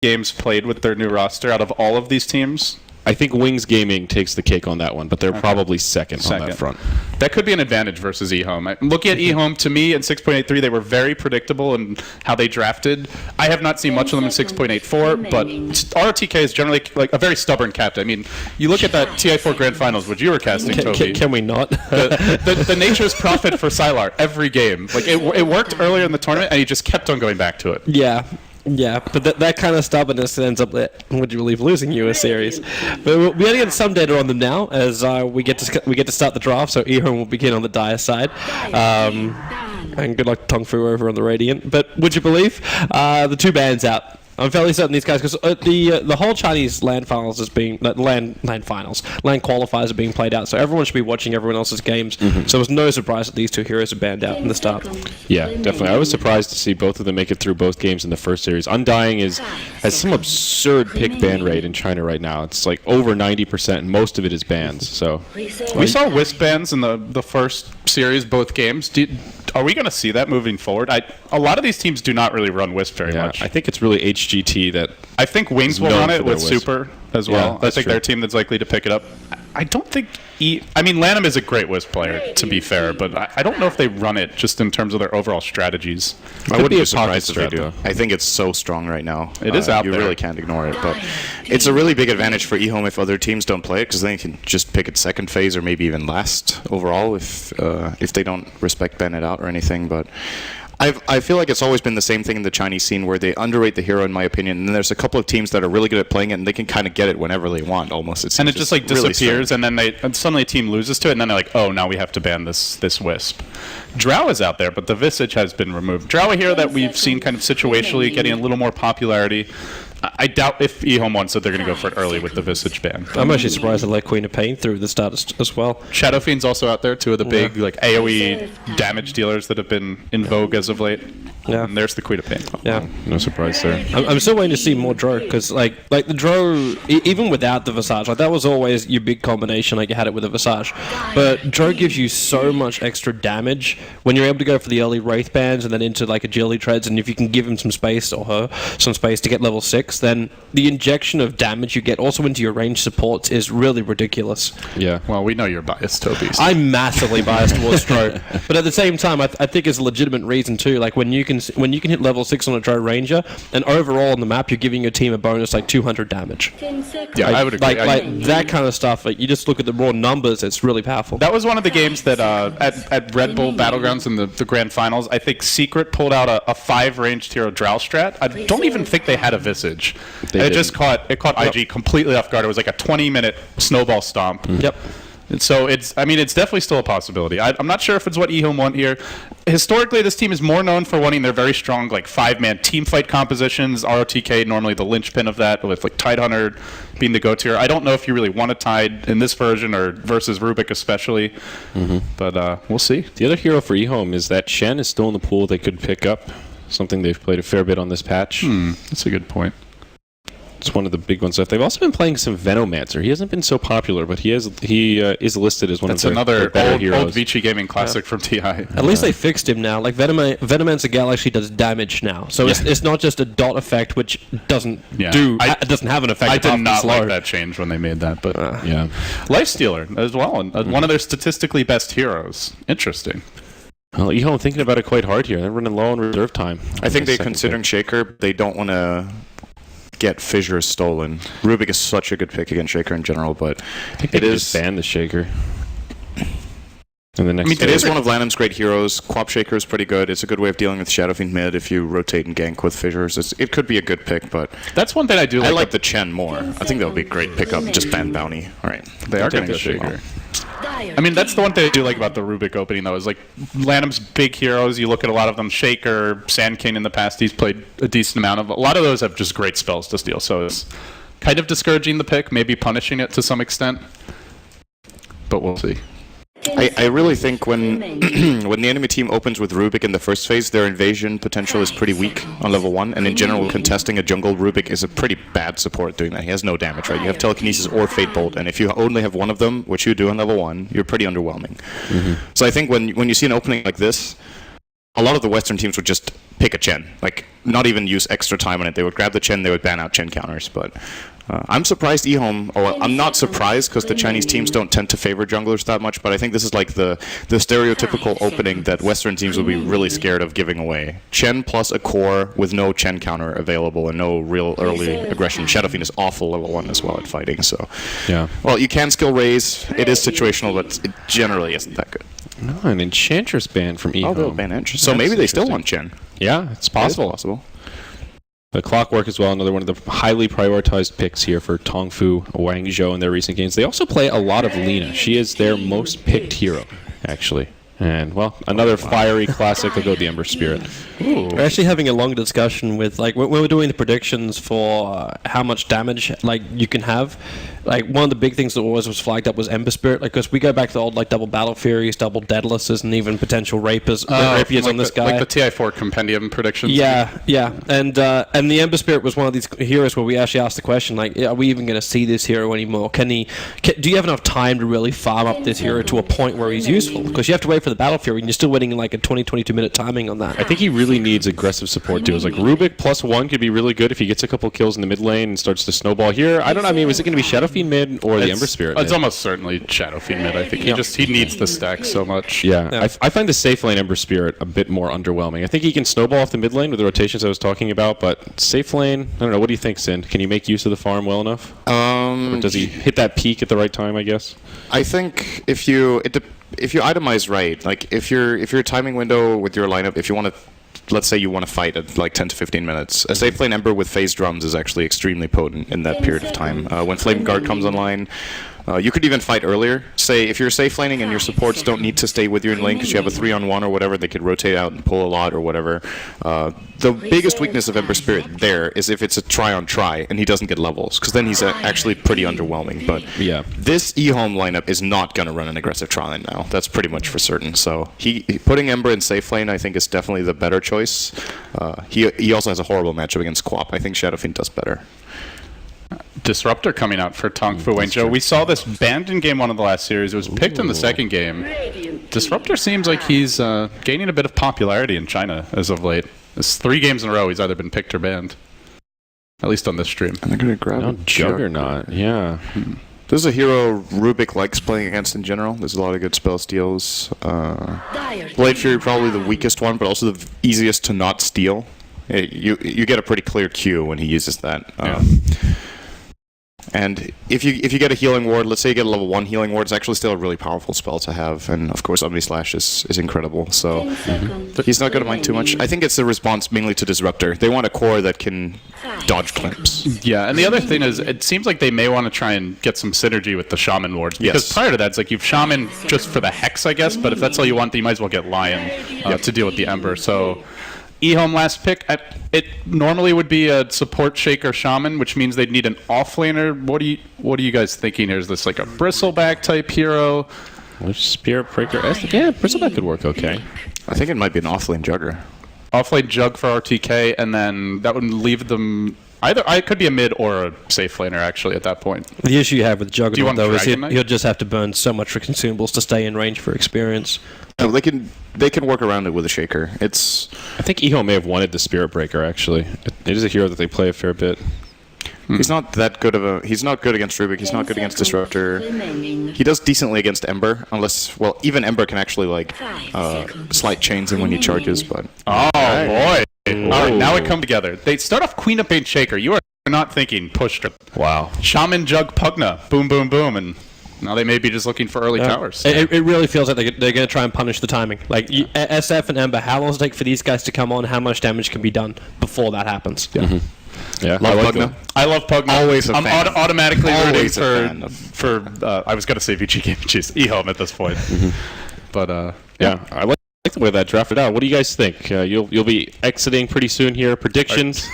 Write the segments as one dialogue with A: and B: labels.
A: games played with their new roster out of all of these teams?
B: I think Wings Gaming takes the cake on that one, but they're probably second on that front.
A: That could be an advantage versus EHOME. Looking at EHOME, to me, in 6.83, they were very predictable in how they drafted. I have not seen much of them in 6.84, but ROTK is generally like a very stubborn captain. I mean, you look at that TI4 Grand Finals, which you were casting, Toby.
B: Can we not?
A: the nature's prophet for Sylar every game. Like it worked earlier in the tournament, and he just kept on going back to it.
C: Yeah. Yeah, but that kind of stubbornness ends up, would you believe, losing you a series. But we only get some data on them now, as we get to start the draft. So EHOME will begin on the Dire side, and good luck to TongFu over on the Radiant. But would you believe the two bans out? I'm fairly certain these guys, because the whole Chinese LAN finals is being LAN qualifiers are being played out, so everyone should be watching everyone else's games. So it's no surprise that these two heroes are banned out in the start.
B: Yeah, definitely. I was surprised to see both of them make it through both games in the first series. Undying has some absurd pick ban rate in China right now. It's like over 90%, and most of it is bans. So
A: we saw Wisp bans in the first series, both games. Are we going to see that moving forward? A lot of these teams do not really run Wisp very much.
B: I think it's really HGT that...
A: I think Wings will run it with Super as well. I think
B: true.
A: their team that's likely to pick it up. I don't think... I mean, Lanham is a great Wisp player, to be fair, but I don't know if they run it just in terms of their overall strategies.
D: I wouldn't be surprised if they do. I think it's so strong right now.
A: It is out
D: there. You really can't ignore it. But it's a really big advantage for EHOME if other teams don't play it, because then you can just pick it second phase or maybe even last overall if they don't respect ban it out or anything. But I feel like it's always been the same thing in the Chinese scene where they underrate the hero, in my opinion, and there's a couple of teams that are really good at playing it, and they can kind of get it whenever they want, almost. It seems
A: and it just like disappears, and then suddenly a team loses to it, and then they're like, oh, now we have to ban this Wisp. Drow is out there, but the Visage has been removed. Drow, a hero that we've seen kind of situationally getting a little more popularity. I doubt if EHOME wants it, they're going to go for it early with the Visage ban.
C: I'm actually surprised they let Queen of Pain through the start as well.
A: Shadow Fiend's also out there, two of the big like AoE damage dealers that have been in vogue as of late.
C: Yeah.
A: And there's the Queen of Pain.
C: Yeah.
B: No surprise there.
C: I'm still waiting to see more Drow, because like the Drow, even without the Visage, like that was always your big combination, like you had it with a Visage. But Drow gives you so much extra damage when you're able to go for the early Wraith bans and then into like agility treads, and if you can give him some space, or her some space to get level 6, then the injection of damage you get also into your range supports is really ridiculous.
B: Yeah.
A: Well, we know you're biased, Toby.
C: I'm massively biased towards Drow, but at the same time, I think it's a legitimate reason too. Like when you can hit level 6 on a Drow Ranger, and overall on the map you're giving your team a bonus like 200 damage.
A: Yeah, I would agree.
C: Like that kind of stuff. Like you just look at the raw numbers, it's really powerful.
A: That was one of the games that at Red Bull Battlegrounds in the Grand Finals, I think Secret pulled out a 5 ranged hero Drow strat. I don't even think they had a Visage. It just caught IG completely off guard. It was like a 20-minute snowball stomp.
C: Yep.
A: And so it's definitely still a possibility. I'm not sure if it's what EHOME want here. Historically, this team is more known for wanting their very strong like 5-man team fight compositions. ROTK normally the linchpin of that, with like Tidehunter being the go-to. I don't know if you really want a Tide in this version or versus Rubik especially, but we'll see.
B: The other hero for EHOME is that Shen is still in the pool they could pick up. Something they've played a fair bit on this patch.
A: That's a good point.
B: It's one of the big ones. They've also been playing some Venomancer. He hasn't been so popular, but he is listed as one of their better heroes.
A: Old Vici Gaming classic from TI.
C: At least they fixed him now. Like Venomancer Gal actually does damage now, so it's not just a dot effect, which doesn't it doesn't have an effect.
A: I did not like that change when they made that, but Lifestealer as well, and one of their statistically best heroes. Interesting.
B: Well, EHOME thinking about it quite hard here. They're running low on reserve time.
D: I think they're considering Shaker. They don't want to get Fissure stolen. Rubik is such a good pick against Shaker in general, but
B: I think it is ban the Shaker. And the next
D: it is one of Lanham's great heroes. Quap Shaker is pretty good. It's a good way of dealing with Shadow Fiend mid if you rotate and gank with Fissures. It could be a good pick, but
A: that's one thing I do like.
D: I like the Chen more. I think that would be a great pickup. Just ban Bounty. All right.
A: They are getting the Shaker. I mean, that's the one thing I do like about the Rubik opening, though, is like Lanham's big heroes. You look at a lot of them, Shaker, Sand King in the past, he's played a decent amount of. A lot of those have just great spells to steal, so it's kind of discouraging the pick, maybe punishing it to some extent. But we'll see.
D: I really think when when the enemy team opens with Rubik in the first phase, their invasion potential is pretty weak on level 1, and in general, contesting a jungle Rubik is a pretty bad support doing that. He has no damage, right? You have Telekinesis or Fate Bolt, and if you only have one of them, which you do on level 1, you're pretty underwhelming. So I think when you see an opening like this, a lot of the Western teams would just pick a Chen, like not even use extra time on it. They would grab the Chen, they would ban out Chen counters. But I'm surprised EHOME, or I'm not surprised because the Chinese teams don't tend to favor junglers that much, but I think this is like the stereotypical opening that Western teams would be really scared of giving away. Chen plus a core with no Chen counter available and no real early aggression. Shadowfiend is awful level 1 as well at fighting, so...
B: Yeah.
D: Well, you can skill raise. It is situational, but it generally isn't that good.
B: No, an Enchantress ban from EHOME.
D: Oh, they'll ban Enchantress. So maybe they still want Chen.
B: Yeah, it's possible.
D: Possible.
B: The Clockwork as well, another one of the highly prioritized picks here for TongFu.WanZhou in their recent games. They also play a lot of Lina. She is their most picked hero, actually. And, well, another fiery classic will go the Ember Spirit.
C: We're actually having a long discussion with, like, when we're doing the predictions for how much damage, like, you can have. Like, one of the big things that always was flagged up was Ember Spirit, like, because we go back to the old, like, double Battle Furies, double Deadlesses, and even potential rapiers
A: like
C: on this guy.
A: Like the TI4 compendium predictions.
C: Yeah. And the Ember Spirit was one of these heroes where we actually asked the question, like, are we even going to see this hero anymore? Do you have enough time to really farm up this hero to a point where he's useful? Because you have to wait for the Battle Fury, and you're still waiting like a 20-22 minute timing on that.
B: I think he really needs aggressive support duos. Like Rubik +1 could be really good if he gets a couple kills in the mid lane and starts to snowball here. I don't know. I mean, is it going to be Shadowfiend mid or the Ember Spirit mid?
A: It's almost certainly Shadowfiend mid. I think he needs the stack so much.
B: Yeah. I find the safe lane Ember Spirit a bit more underwhelming. I think he can snowball off the mid lane with the rotations I was talking about, but safe lane, I don't know. What do you think, Sin? Can he make use of the farm well enough? Or does he hit that peak at the right time, I guess?
D: I think if you itemize right, like if your timing window with your lineup, if you want to, let's say you want to fight at like 10 to 15 minutes, a safe lane Ember with phase drums is actually extremely potent in that period of time. When Flame Guard comes online, you could even fight earlier. Say if you're safe laning and your supports don't need to stay with you in lane because you have a 3-on-1 or whatever, they could rotate out and pull a lot or whatever. The biggest weakness of Ember Spirit there is if it's a try-on-try and he doesn't get levels, because then he's actually pretty underwhelming. But
B: yeah,
D: this EHOME lineup is not going to run an aggressive try lane now. That's pretty much for certain. So putting Ember in safe lane, I think, is definitely the better choice. He also has a horrible matchup against Quap. I think Shadowfiend does better.
A: Disruptor coming out for TongFu.WanZhou. We saw this banned in game 1 of the last series. It was picked in the second game. Disruptor seems like he's gaining a bit of popularity in China as of late. It's 3 games in a row he's either been picked or banned. At least on this stream.
D: And they're going to grab
B: Juggernaut, yeah.
D: This is a hero Rubik likes playing against in general. There's a lot of good spell steals. Blade Fury probably the weakest one, but also the easiest to not steal. You get a pretty clear cue when he uses that. And if you get a healing ward, let's say you get a level 1 healing ward, it's actually still a really powerful spell to have. And of course, Omni Slash is incredible. So he's not going to mind too much. I think it's a response mainly to Disruptor. They want a core that can dodge clamps.
A: Yeah, and the other thing is, it seems like they may want to try and get some synergy with the Shaman wards. Because prior to that, it's like you've Shaman just for the Hex, I guess. But if that's all you want, then you might as well get Lion to deal with the Ember. So EHOME last pick, it normally would be a support Shaker Shaman, which means they'd need an offlaner. What are you guys thinking here? Is this like a Bristleback type hero?
B: Spirit Breaker. Yeah, Bristleback could work okay.
D: I think it might be an offlane Jugger.
A: Offlane Jug for RTK, and then that would leave them either. It could be a mid or a safe laner actually at that point.
C: The issue you have with Juggernaut though is
A: Dragon Knight?
C: he'll just have to burn so much for consumables to stay in range for experience.
D: No, they can work around it with a Shaker. I
B: think EHOME may have wanted the Spirit Breaker actually. It is a hero that they play a fair bit.
D: He's not that good he's not good against Rubik, he's not good against Disruptor. He does decently against Ember, unless, well, even Ember can actually, like, slight chains him when he charges, but...
A: Oh, boy. Alright, now it come together. They start off Queen of Pain Shaker. You are not thinking push.
B: Wow.
A: Shaman Jug Pugna. Boom, boom, boom, and now they may be just looking for early towers.
C: It really feels like they're going to try and punish the timing. Like, SF and Ember, how long does it take for these guys to come on? How much damage can be done before that happens?
B: Yeah. Yeah,
D: Love Pugna.
A: I love Pugna.
D: Always a
A: I'm
D: fan.
A: automatically
D: Always
A: rooting for I was going to say VG Game Cheese. EHOME at this point. But,
B: yeah, I like the way that drafted out. What do you guys think? You'll be exiting pretty soon here. Predictions?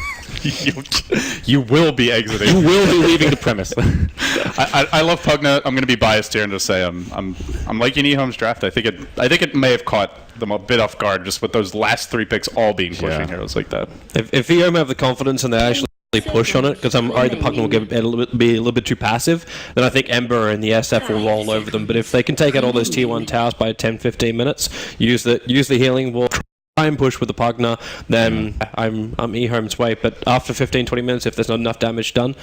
A: You will be exiting.
B: You will be leaving the premise.
A: I love Pugna. I'm going to be biased here and just say I'm liking EHOME's draft. I think it may have caught them a bit off guard just with those last 3 picks all being pushing heroes like that.
C: If EHOME have the confidence and they actually push on it, because I'm worried the Pugna will be a little bit too passive, then I think Ember and the SF will roll over them. But if they can take out all those tier 1 towers by 10-15 minutes, use the healing wall, try try and push with the Pugna, then I'm eHome's way. But after 15-20 minutes, if there's not enough damage done,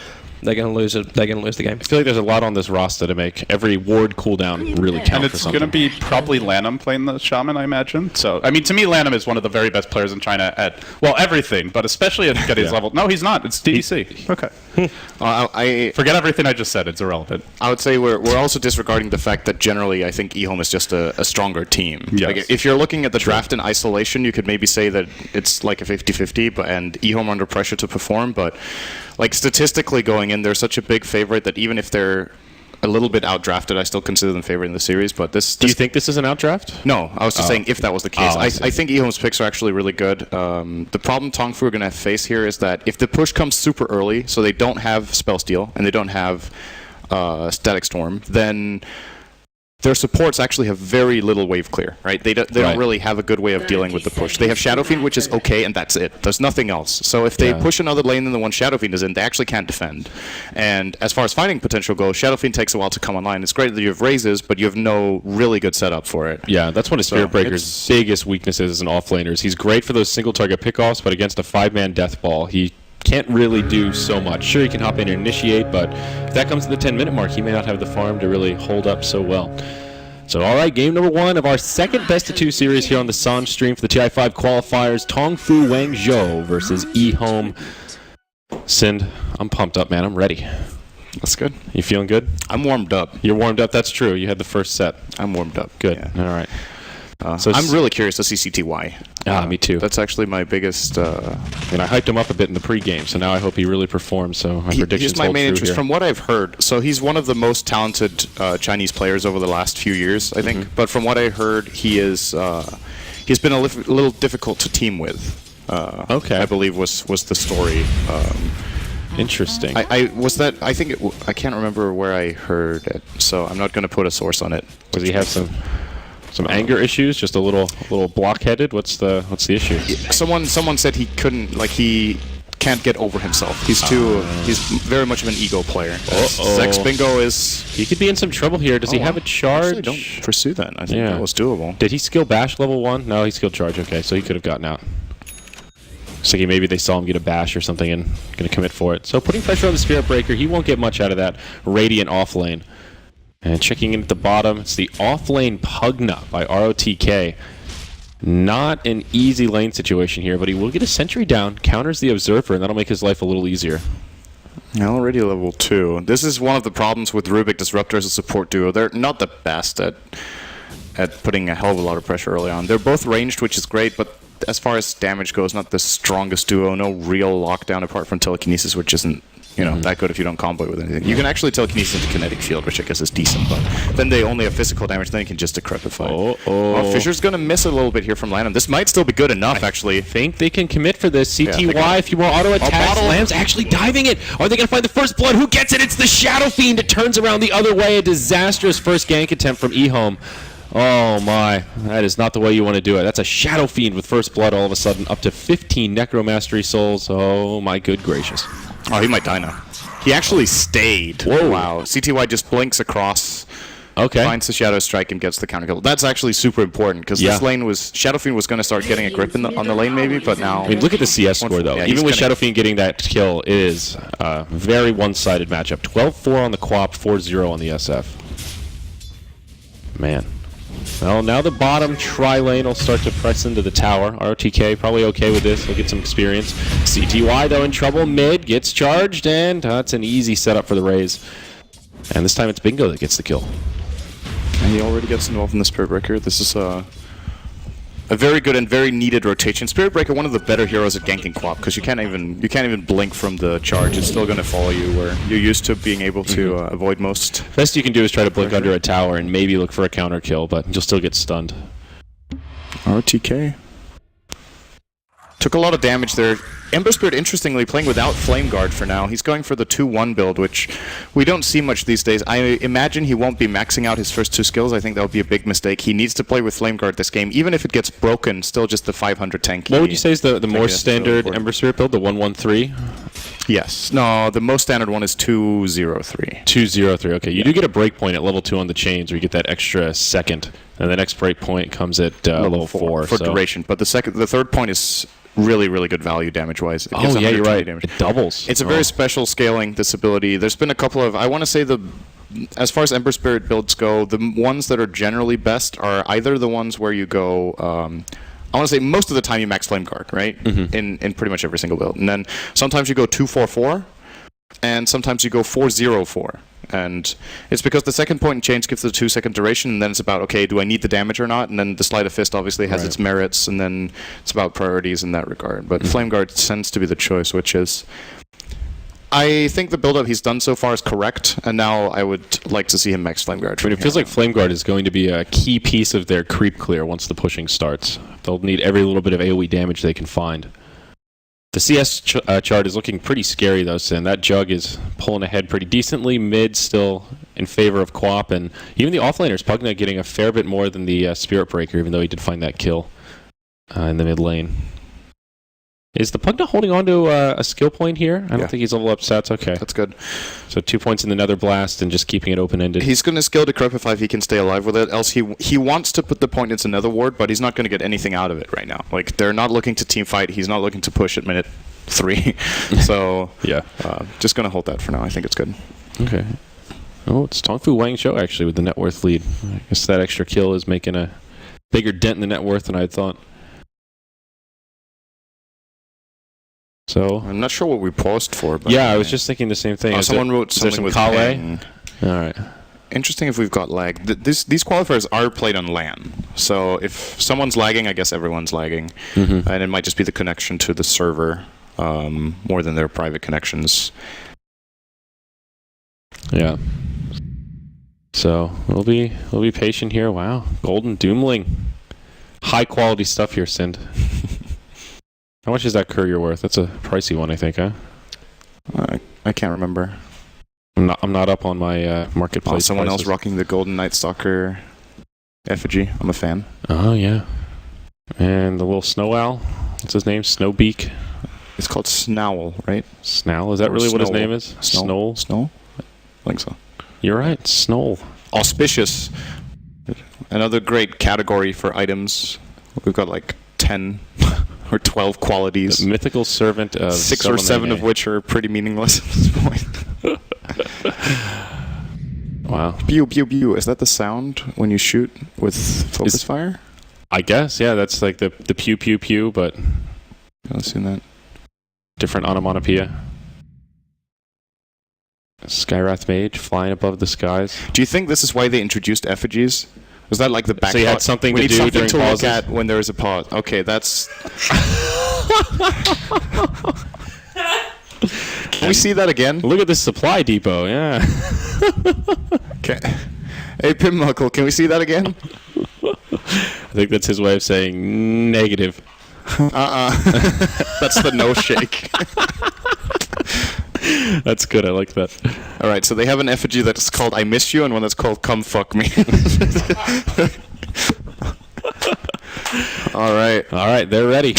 C: they're going to lose it. They're going to lose the game.
B: I feel like there's a lot on this roster to make every ward cooldown really count
A: And
B: for
A: it's
B: something.
A: going to be probably Lanham playing the Shaman, I imagine. So, I mean, to me, Lanham is one of the very best players in China at, well, everything, but especially at Getty's level. No, he's not. It's DDC. Okay. Forget everything I just said. It's irrelevant.
D: I would say we're also disregarding the fact that generally I think EHOME is just a stronger team.
A: Yes.
D: Like, if you're looking at the draft in isolation, you could maybe say that it's like a 50-50, and EHOME under pressure to perform, but like statistically going in, they're such a big favorite that even if they're a little bit outdrafted, I still consider them favorite in the series. But this
B: Do you think this is an outdraft?
D: No, I was just saying if that was the case.
B: I see.
D: I think EHOME's picks are actually really good. The problem TongFu are going to face here is that if the push comes super early, so they don't have Spell Steal and they don't have Static Storm, then their supports actually have very little wave clear, right? They don't really have a good way of dealing with the push. They have Shadow Fiend, which is okay, and that's it. There's nothing else. So if they push another lane than the one Shadow Fiend is in, they actually can't defend. And as far as fighting potential goes, Shadow Fiend takes a while to come online. It's great that you have raises, but you have no really good setup for it.
B: Yeah, that's one of Spirit Breaker's biggest weaknesses as an offlaner. He's great for those single target pickoffs, but against a 5-man death ball, he can't really do so much. Sure, he can hop in and initiate, but if that comes to the 10-minute mark, he may not have the farm to really hold up so well. So, all right, game number 1 of our second best-of-2 series here on the Sanj stream for the TI5 qualifiers. TongFu.WanZhou versus EHOME. Sind, I'm pumped up, man. I'm ready.
D: That's good.
B: You feeling good?
D: I'm warmed up.
B: You're warmed up. That's true. You had the first set.
D: I'm warmed up.
B: Good.
D: Yeah.
B: All right.
D: So I'm really curious to see CTY.
B: Me too.
D: That's actually my biggest.
B: And I hyped him up a bit in the pregame, so now I hope he really performs. So my predictions
D: He's my
B: hold
D: main
B: true
D: interest
B: here.
D: from what I've heard. So he's one of the most talented Chinese players over the last few years, I think. But from what I heard, he's been a little difficult to team with.
B: Okay.
D: I believe was the story.
B: Interesting.
D: I can't remember where I heard it, so I'm not going to put a source on it.
B: Does he have some anger issues? Just a little blockheaded? What's the issue?
D: Someone said he can't get over himself. He's very much of an ego player. Sex Bingo is.
B: He could be in some trouble here. Does he have a charge?
D: Actually, don't pursue that. I think that was doable.
B: Did he skill bash level 1? No, he skilled charge. Okay, so he could have gotten out. So maybe they saw him get a bash or something and going to commit for it. So putting pressure on the Spirit Breaker, he won't get much out of that Radiant off lane. And checking in at the bottom, it's the off-lane Pugna by ROTK. Not an easy lane situation here, but he will get a sentry down, counters the Observer, and that'll make his life a little easier.
D: Already level 2. This is one of the problems with Rubik Disruptor as a support duo. They're not the best at putting a hell of a lot of pressure early on. They're both ranged, which is great, but as far as damage goes, not the strongest duo. No real lockdown apart from Telekinesis, which isn't that good if you don't combo it with anything. You can actually Telekinesis into Kinetic Field, which I guess is decent, but then they only have physical damage, then you can just Decrepify. Well, Fisher's going to miss a little bit here from Lanham. This might still be good enough, actually.
B: I think they can commit for this. CTY, a few more auto attacks. Lamb's actually diving it. Are they going to find the first blood? Who gets it? It's the Shadow Fiend. It turns around the other way. A disastrous first gank attempt from EHOME. Oh my, that is not the way you want to do it. That's a Shadow Fiend with first blood all of a sudden, up to 15 Necromastery souls. Oh my good gracious.
D: Oh, he might die now. He actually stayed.
B: Whoa.
D: Wow. CTY just blinks across,
B: Okay.
D: finds the Shadow Strike, and gets the counter kill. That's actually super important, because this lane was... Shadow Fiend was going to start getting a grip on the lane, maybe, but now...
B: I mean, look at the CS score, though.
D: Yeah,
B: Even with Shadow Fiend getting that kill, it is a very one-sided matchup. 12-4 on the QoP, 4-0 on the SF. Man. Well, now the bottom tri-lane will start to press into the tower. ROTK probably okay with this. He'll get some experience. CTY, though, in trouble. Mid gets charged, and that's an easy setup for the Rays. And this time it's Bingo that gets the kill.
D: And he already gets involved in the Spirit Breaker. This is a very good and very needed rotation. Spirit Breaker, one of the better heroes at ganking QoP, because you can't even blink from the charge. It's still going to follow you, where you're used to being able to avoid most.
B: Best you can do is try to blink under a tower and maybe look for a counter kill, but you'll still get stunned.
D: RTK took a lot of damage there. Ember Spirit, interestingly, playing without Flame Guard for now. He's going for the 2-1 build, which we don't see much these days. I imagine he won't be maxing out his first 2 skills. I think that would be a big mistake. He needs to play with Flame Guard this game. Even if it gets broken, still just the 500 tank.
B: What would you say is the more standard Ember Spirit build, the 1-1-3?
D: Yes. No, the most standard one is 2-0-3.
B: 2-0-3. Okay, you do get a breakpoint at level 2 on the chains, where you get that extra second And the next break point comes at level 4.
D: For
B: so.
D: duration. But the third point is really, really good value damage-wise. It gives
B: Oh, yeah, you're
D: 120
B: right.
D: damage.
B: It doubles.
D: It's a very special scaling disability. There's been a couple of, I want to say as far as Ember Spirit builds go, the ones that are generally best are either the ones where you go, I want to say most of the time you max Flame Guard, right? In pretty much every single build. And then sometimes you go 2-4-4, and sometimes you go 4-0-4. And it's because the second point in chains gives the 2-second duration, and then it's about, okay, do I need the damage or not? And then the Sleight of Fist obviously has its merits, and then it's about priorities in that regard. But Flame Guard tends to be the choice, which is... I think the build-up he's done so far is correct, and now I would like to see him max Flame Guard.
B: I mean, it feels like Flame Guard is going to be a key piece of their creep clear once the pushing starts. They'll need every little bit of AoE damage they can find. The CS chart is looking pretty scary, though, Sin. That Jug is pulling ahead pretty decently. Mid still in favor of Quap, and even the offlaners, Pugna getting a fair bit more than the Spirit Breaker, even though he did find that kill in the mid lane. Is the Pugna holding on to a skill point here? I don't think he's level up stats. Okay.
D: That's good.
B: So 2 points in the Nether Blast and just keeping it open-ended.
D: He's going to skill Decrepify if he can stay alive with it, else he wants to put the point into Nether Ward, but he's not going to get anything out of it right now. Like, they're not looking to team fight. He's not looking to push at minute 3. So, just going to hold that for now. I think it's good.
B: Okay. Oh, it's TongFu.WanZhou actually with the net worth lead. I guess that extra kill is making a bigger dent in the net worth than I had thought. So
D: I'm not sure what we paused for. But
B: I was just thinking the same thing.
D: Someone wrote something with
B: Kale. All right.
D: Interesting if we've got lag. These qualifiers are played on LAN, so if someone's lagging, I guess everyone's lagging, and it might just be the connection to the server more than their private connections. Yeah.
B: So we'll be patient here. Wow, Golden Doomling, high quality stuff here, Sind. How much is that courier worth? That's a pricey one, I think, huh?
D: I can't remember.
B: I'm not up on my marketplace.
D: Someone
B: prices.
D: else rocking the Golden Night Stalker effigy. I'm a fan.
B: Oh yeah. And the little snow owl. What's his name? Snowbeak.
D: It's called Snowl, right?
B: Snowl. Is that really what his name is? Snowl.
D: Snowl. I think so.
B: You're right. Snowl.
D: Auspicious. Another great category for items. We've got like 10 or 12 qualities.
B: The mythical servant of
D: 6 or 7 of which are pretty meaningless at this point.
B: Wow.
D: Pew, pew, pew. Is that the sound when you shoot with focus fire?
B: I guess, yeah. That's like the pew, pew, pew, but...
D: I've seen that.
B: Different onomatopoeia. Skywrath Mage flying above the skies.
D: Do you think this is why they introduced effigies? Was that like the back?
B: So you had something
D: we
B: to
D: need
B: do
D: something
B: during
D: to
B: pauses?
D: look at when there is a pause. Okay, that's... Can we see that again?
B: Look at this supply depot, yeah.
D: Okay. Hey, Pimmuckle, can we see that again?
B: I think that's his way of saying negative.
D: That's the no shake.
B: That's good, I like that.
D: Alright, so they have an effigy that's called I Miss You and one that's called Come Fuck Me.
B: Alright, they're ready.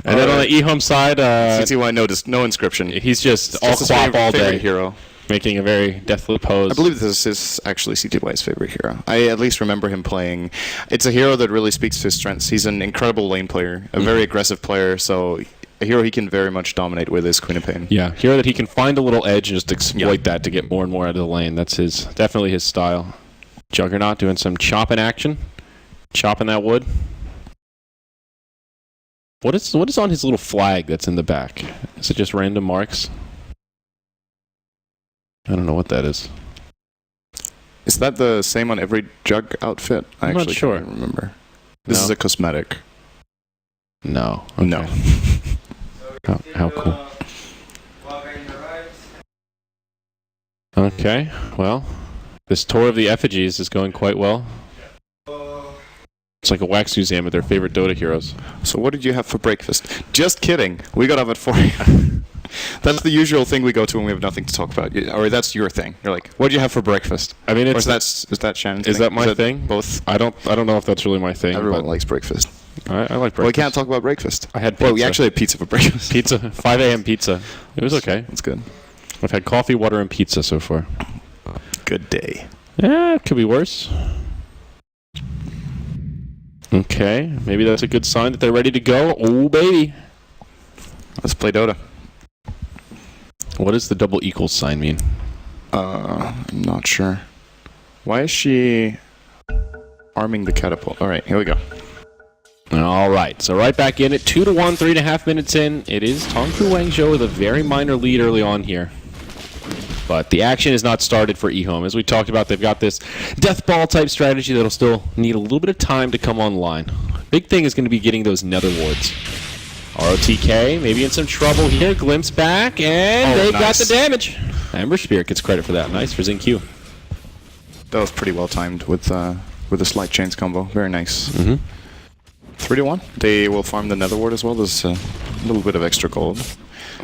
B: And then on the EHOME side,
D: CTY no inscription.
B: he's just
D: It's
B: all
D: his
B: quap all
D: favorite
B: day,
D: hero.
B: making a very deathly pose.
D: I believe this is actually CTY's favorite hero. I at least remember him playing. It's a hero that really speaks to his strengths. He's an incredible lane player, a very aggressive player, so a hero he can very much dominate with is Queen of Pain.
B: Yeah, hero that he can find a little edge and just exploit that to get more and more out of the lane. That's definitely his style. Juggernaut doing some chopping action. Chopping that wood. What is on his little flag that's in the back? Is it just random marks? I don't know what that is.
D: Is that the same on every Jug outfit? I
B: I'm not
D: actually
B: sure.
D: can't remember. This
B: No.
D: is a cosmetic.
B: No. Okay.
D: No.
B: How cool. Okay, well, this tour of the effigies is going quite well. It's like a wax museum with their favorite Dota heroes.
D: So what did you have for breakfast? Just kidding. We got up at 4 a.m. That's the usual thing we go to when we have nothing to talk about. Or that's your thing. You're like, what did you have for breakfast?
B: I mean,
D: Or
B: it's
D: is that Shannon's
B: is
D: thing?
B: that my thing?
D: Both?
B: I don't know if that's really my thing.
D: Everyone
B: but
D: likes breakfast.
B: I like breakfast.
D: Well, we can't talk about breakfast.
B: I had pizza.
D: Well, we actually had pizza for breakfast.
B: Pizza, 5 a.m. pizza. It was okay.
D: That's good.
B: I've had coffee, water, and pizza so far.
D: good day.
B: Yeah, it could be worse. Okay, maybe that's a good sign that they're ready to go. Oh, baby.
D: Let's play Dota.
B: What does the double equals sign mean?
D: I'm not sure. Why is she arming the catapult? All right, here we go.
B: All right, so right back in it. 2-1, 3.5 minutes in. It is TongFu.WanZhou with a very minor lead early on here. But the action is not started for EHOME. As we talked about, they've got this death ball type strategy that'll still need a little bit of time to come online. Big thing is going to be getting those nether wards. ROTK maybe in some trouble here. Glimpse back, and they've got the damage. Ember Spirit gets credit for that. Nice for XinQ.
D: That was pretty well timed with the slight chains combo. Very nice. 3-1. They will farm the nether ward as well. There's a little bit of extra gold.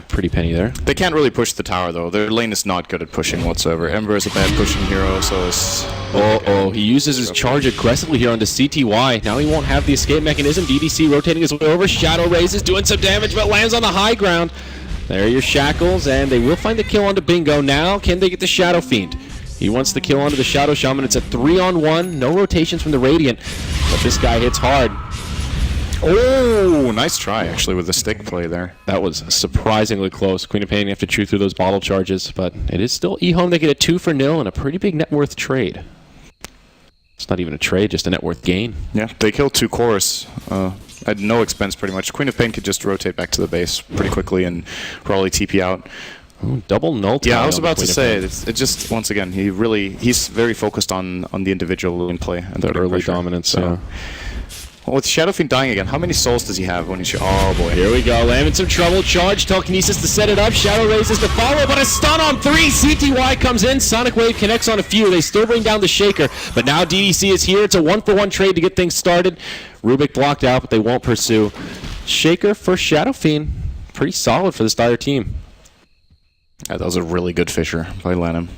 B: Pretty penny there.
D: They can't really push the tower though. Their lane is not good at pushing whatsoever. Ember is a bad pushing hero, so is...
B: He uses his charge aggressively here onto CTY. Now he won't have the escape mechanism. DDC rotating his way over. Shadow Raze is doing some damage, but lands on the high ground. There are your shackles, and they will find the kill onto Bingo. Now, can they get the Shadow Fiend? He wants the kill onto the Shadow Shaman. It's a 3-on-1. No rotations from the Radiant, but this guy hits hard.
D: Oh, nice try, actually, with the stick play there.
B: That was surprisingly close. Queen of Pain, you have to chew through those bottle charges, but it is still EHOME. They get a 2-0 and a pretty big net worth trade. It's not even a trade, just a net worth gain.
D: Yeah, they killed 2 cores at no expense, pretty much. Queen of Pain could just rotate back to the base pretty quickly and probably TP out.
B: Ooh, double null.
D: Yeah, I was about to say, it just, once again, he's very focused on the individual in play. And
B: that early dominance, so. Yeah.
D: Well, with Shadow Fiend dying again, how many souls does he have when he's... Oh, boy.
B: Here we go. Lamb in some trouble. Charge. Telekinesis to set it up. Shadow raises to follow, but a stun on 3. CTY comes in. Sonic Wave connects on a few. They still bring down the Shaker, but now DDC is here. It's a 1-for-1 trade to get things started. Rubik blocked out, but they won't pursue. Shaker for Shadow Fiend. Pretty solid for this Dire team.
D: Yeah, that was a really good Fissure by Lanham.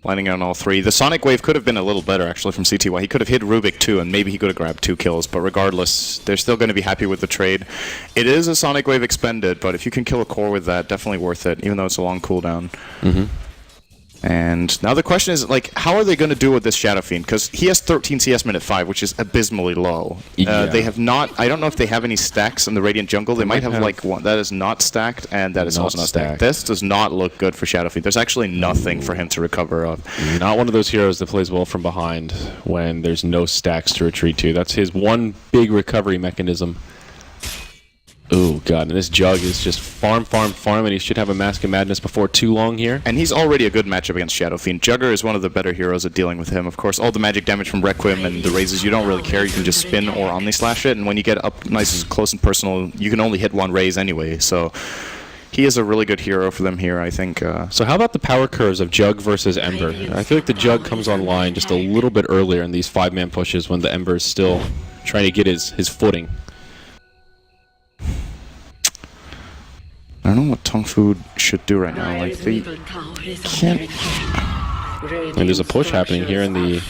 D: Lining out on all 3. The Sonic Wave could have been a little better, actually, from CTY. He could have hit Rubik, too, and maybe he could have grabbed 2 kills. But regardless, they're still going to be happy with the trade. It is a Sonic Wave expended, but if you can kill a core with that, definitely worth it, even though it's a long cooldown. And now the question is, like, how are they going to do with this Shadow Fiend? Because he has 13 CS minute 5, which is abysmally low. They have not... I don't know if they have any stacks in the Radiant jungle. They might have, like, one that is not stacked, and that is also not stacked. This does not look good for Shadow Fiend. There's actually nothing for him to recover of.
B: Not one of those heroes that plays well from behind when there's no stacks to retreat to. That's his one big recovery mechanism. Oh, God, and this Jug is just farm, and he should have a Mask of Madness before too long here.
D: And he's already a good matchup against Shadow Fiend. Jugger is one of the better heroes at dealing with him. Of course, all the magic damage from Requiem and the raises, you don't really care. You can just spin or Omni-Slash it, and when you get up nice and close and personal, you can only hit 1 raise anyway, so... He is a really good hero for them here, I think.
B: So how about the power curves of Jug versus Ember? I feel like the Jug comes online just a little bit earlier in these 5-man pushes when the Ember is still trying to get his footing.
D: I don't know what TongFu should do right now. Like, they can't...
B: And there's a push happening here in the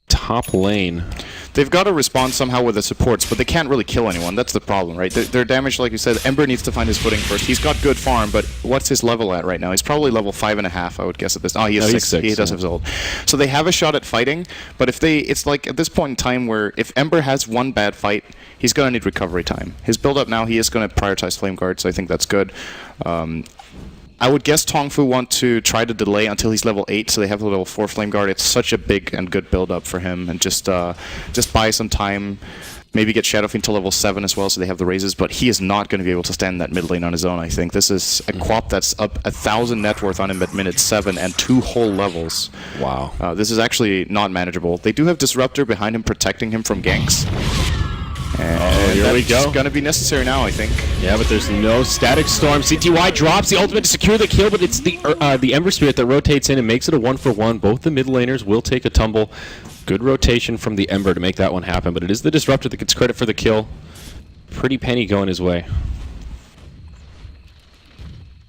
B: top lane.
D: They've got to respond somehow with the supports, but they can't really kill anyone. That's the problem, right? They're damaged, like you said. Ember needs to find his footing first. He's got good farm, but what's his level at right now? He's probably level 5.5, I would guess, at this. Oh, he is 6. He does have his ult. So they have a shot at fighting, but if they... It's like at this point in time where if Ember has one bad fight, he's going to need recovery time. His build-up now, he is going to prioritize Flame Guard, so I think that's good. I would guess TongFu want to try to delay until he's level 8, so they have a level 4 Flame Guard. It's such a big and good build-up for him, and just buy some time. Maybe get Shadow Fiend to level 7 as well, so they have the raises, but he is not going to be able to stand in that mid lane on his own, I think. This is a Quap that's up 1,000 net worth on him at minute 7 and 2 whole levels.
B: Wow.
D: This is actually not manageable. They do have Disruptor behind him protecting him from ganks. And
B: here we go.
D: It's going to be necessary now, I think.
B: Yeah, but there's no Static Storm. CTY drops the ultimate to secure the kill, but it's the Ember Spirit that rotates in and makes it a 1-for-1. Both the mid laners will take a tumble. Good rotation from the Ember to make that one happen, but it is the Disruptor that gets credit for the kill. Pretty penny going his way.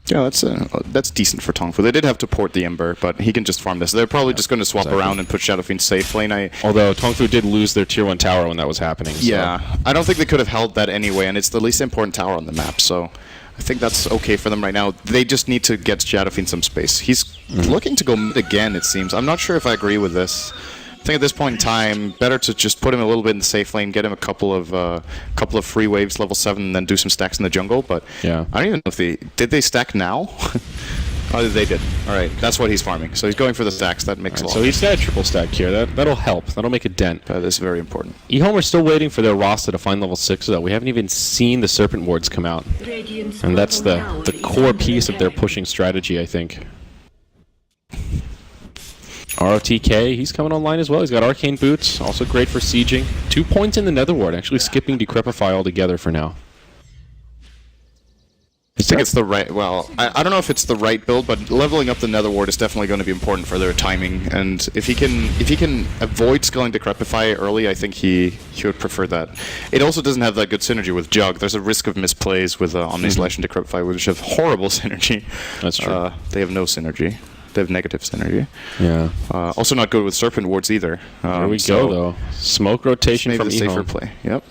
D: Yeah, that's decent for TongFu. They did have to port the Ember, but he can just farm this. They're probably just going to swap around and put Shadow Fiend safe lane.
B: Although TongFu did lose their tier 1 tower when that was happening. So.
D: Yeah, I don't think they could have held that anyway, and it's the least important tower on the map, so I think that's okay for them right now. They just need to get Shadow Fiend some space. He's looking to go mid again, it seems. I'm not sure if I agree with this. I think at this point in time, better to just put him a little bit in the safe lane, get him a couple of free waves, level 7, and then do some stacks in the jungle. But
B: Yeah.
D: I don't even know if did they stack now? Oh, they did. All right, that's what he's farming. So he's going for the stacks. That makes a lot.
B: So he's got a triple stack here. That'll help. That'll make a dent.
D: That is very important.
B: EHOME are still waiting for their roster to find level 6, though. We haven't even seen the Serpent Wards come out. And that's the core piece of their pushing strategy, I think. ROTK, he's coming online as well. He's got Arcane Boots, also great for sieging. 2 points in the Nether Ward, actually skipping Decrepify altogether for now.
D: I think it's the right. Well, I don't know if it's the right build, but leveling up the Nether Ward is definitely going to be important for their timing. And if he can avoid scaling Decrepify early, I think he would prefer that. It also doesn't have that good synergy with Jug. There's a risk of misplays with Omni Slash and Decrepify, which have horrible synergy.
B: That's true.
D: They have no synergy. They have negative synergy.
B: Yeah.
D: Also not good with Serpent Wards either.
B: There we go, though. Smoke rotation
D: maybe
B: from
D: the safer
B: EHOME.
D: play. Yep.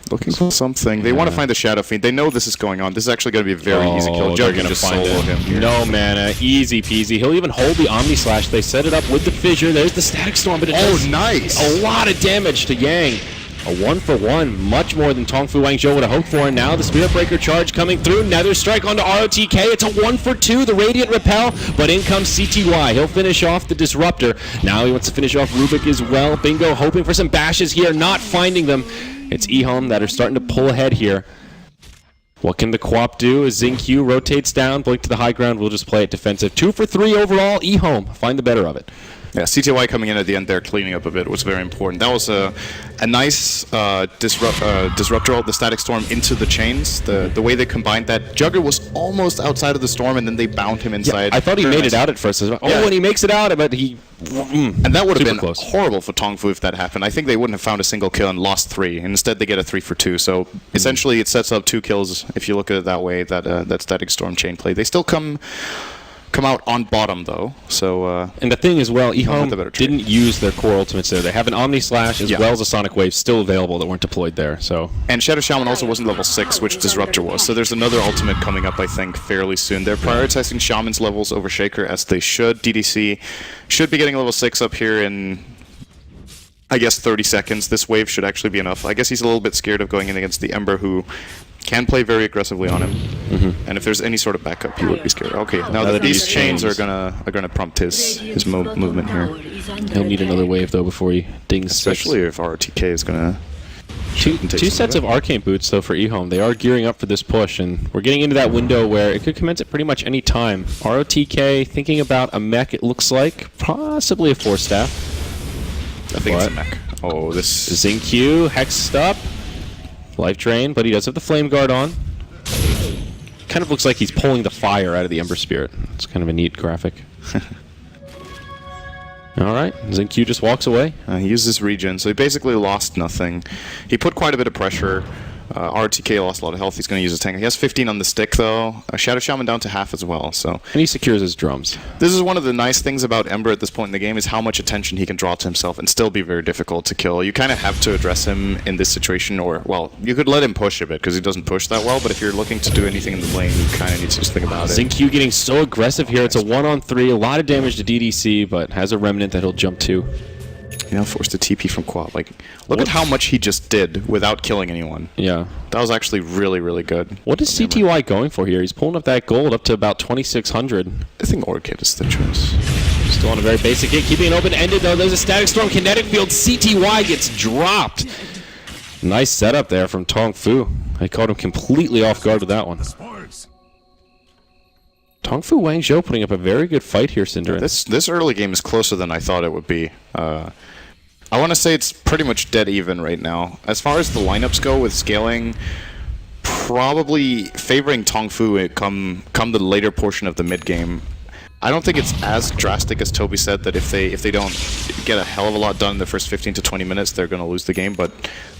D: Looking for something. They want to find the Shadow Fiend. They know this is going on. This is actually going to be a very easy kill.
B: They're
D: Jug
B: going
D: can
B: to
D: just
B: find
D: solo
B: it.
D: him here.
B: No mana, easy peasy. He'll even hold the Omni Slash. They set it up with the Fissure. There's the Static Storm, but it does
D: nice.
B: a lot of damage to Yang. A 1-for-1, much more than TongFu.WanZhou would have hoped for. And now the Spirit Breaker charge coming through. Nether Strike onto ROTK. It's a 1-for-2. The Radiant Repel, but in comes CTY. He'll finish off the Disruptor. Now he wants to finish off Rubik as well. Bingo hoping for some bashes here, not finding them. It's EHOME that are starting to pull ahead here. What can the Quap do as XingQ rotates down, blink to the high ground, we'll just play it defensive. 2 for 3 overall, EHOME find the better of it.
D: Yeah, CTY coming in at the end there, cleaning up a bit, was very important. That was a nice disruptor ult, the Static Storm into the chains. The way they combined that. Jugger was almost outside of the storm, and then they bound him inside.
B: I thought he
D: Very
B: made
D: nice.
B: it out at first.
D: Yeah.
B: And he makes it out, but he...
D: And that would have been
B: close.
D: horrible for TongFu if that happened. I think they wouldn't have found a single kill and lost 3. Instead, they get a 3 for 2. So essentially, it sets up 2 kills if you look at it that way. That Static Storm chain play. They still come out on bottom though. So
B: and the thing is, well,
D: the better
B: EHOME
D: trade.
B: didn't use their core ultimates there. They have an Omni Slash as
D: Yeah.
B: well as a Sonic Wave still available that weren't deployed there. So
D: and Shadow Shaman also wasn't level 6, which Disruptor was. So there's another ultimate coming up, I think, fairly soon. They're prioritizing Shaman's levels over Shaker as they should. DDC should be getting level 6 up here in, I guess, 30 seconds. This wave should actually be enough. I guess he's a little bit scared of going in against the Ember, who can play very aggressively on him. And if there's any sort of backup, he would be scared. Okay, now that these chains are gonna prompt his movement here.
B: he'll need another wave though before he dings.
D: Especially if RTK is gonna.
B: Two
D: take some
B: sets
D: of
B: of Arcane Boots, though, for EHOME. They are gearing up for this push, and we're getting into that window where it could commence at pretty much any time. ROTK thinking about a mech, it looks like. Possibly a 4-staff.
D: I think it's a mech. Oh, this.
B: XingQ, hexed up. Life Drain, but he does have the Flame Guard on. Kind of looks like he's pulling the fire out of the Ember Spirit. It's kind of a neat graphic. Alright, XingQ just walks away.
D: He uses regen, so he basically lost nothing. He put quite a bit of pressure. RTK lost a lot of health. He's going to use his tank. He has 15 on the stick, though. Shadow Shaman down to half as well. So
B: And he secures his drums.
D: this is one of the nice things about Ember at this point in the game is how much attention he can draw to himself and still be very difficult to kill. You kind of have to address him in this situation, or, well, you could let him push a bit because he doesn't push that well, but if you're looking to do anything in the lane, you kind of need to just think about it.
B: XingQ getting so aggressive here. It's a 1-on-3. A lot of damage to DDC, but has a Remnant that he'll jump to.
D: You know, forced a TP from Quad. Like, look at how much he just did without killing anyone.
B: Yeah.
D: That was actually really, really good.
B: What is CTY going for here? He's pulling up that gold up to about 2,600.
D: I think Orchid is the choice.
B: Still on a very basic hit, keeping it open-ended though. There's a Static Storm Kinetic Field. CTY gets dropped. Nice setup there from TongFu. I caught him completely off guard with that one. TongFu.WanZhou putting up a very good fight here, Synderen.
D: This early game is closer than I thought it would be. I want to say it's pretty much dead even right now. As far as the lineups go with scaling, probably favoring TongFu come the later portion of the mid game. I don't think it's as drastic as Toby said that if they don't get a hell of a lot done in the first 15 to 20 minutes, they're going to lose the game. But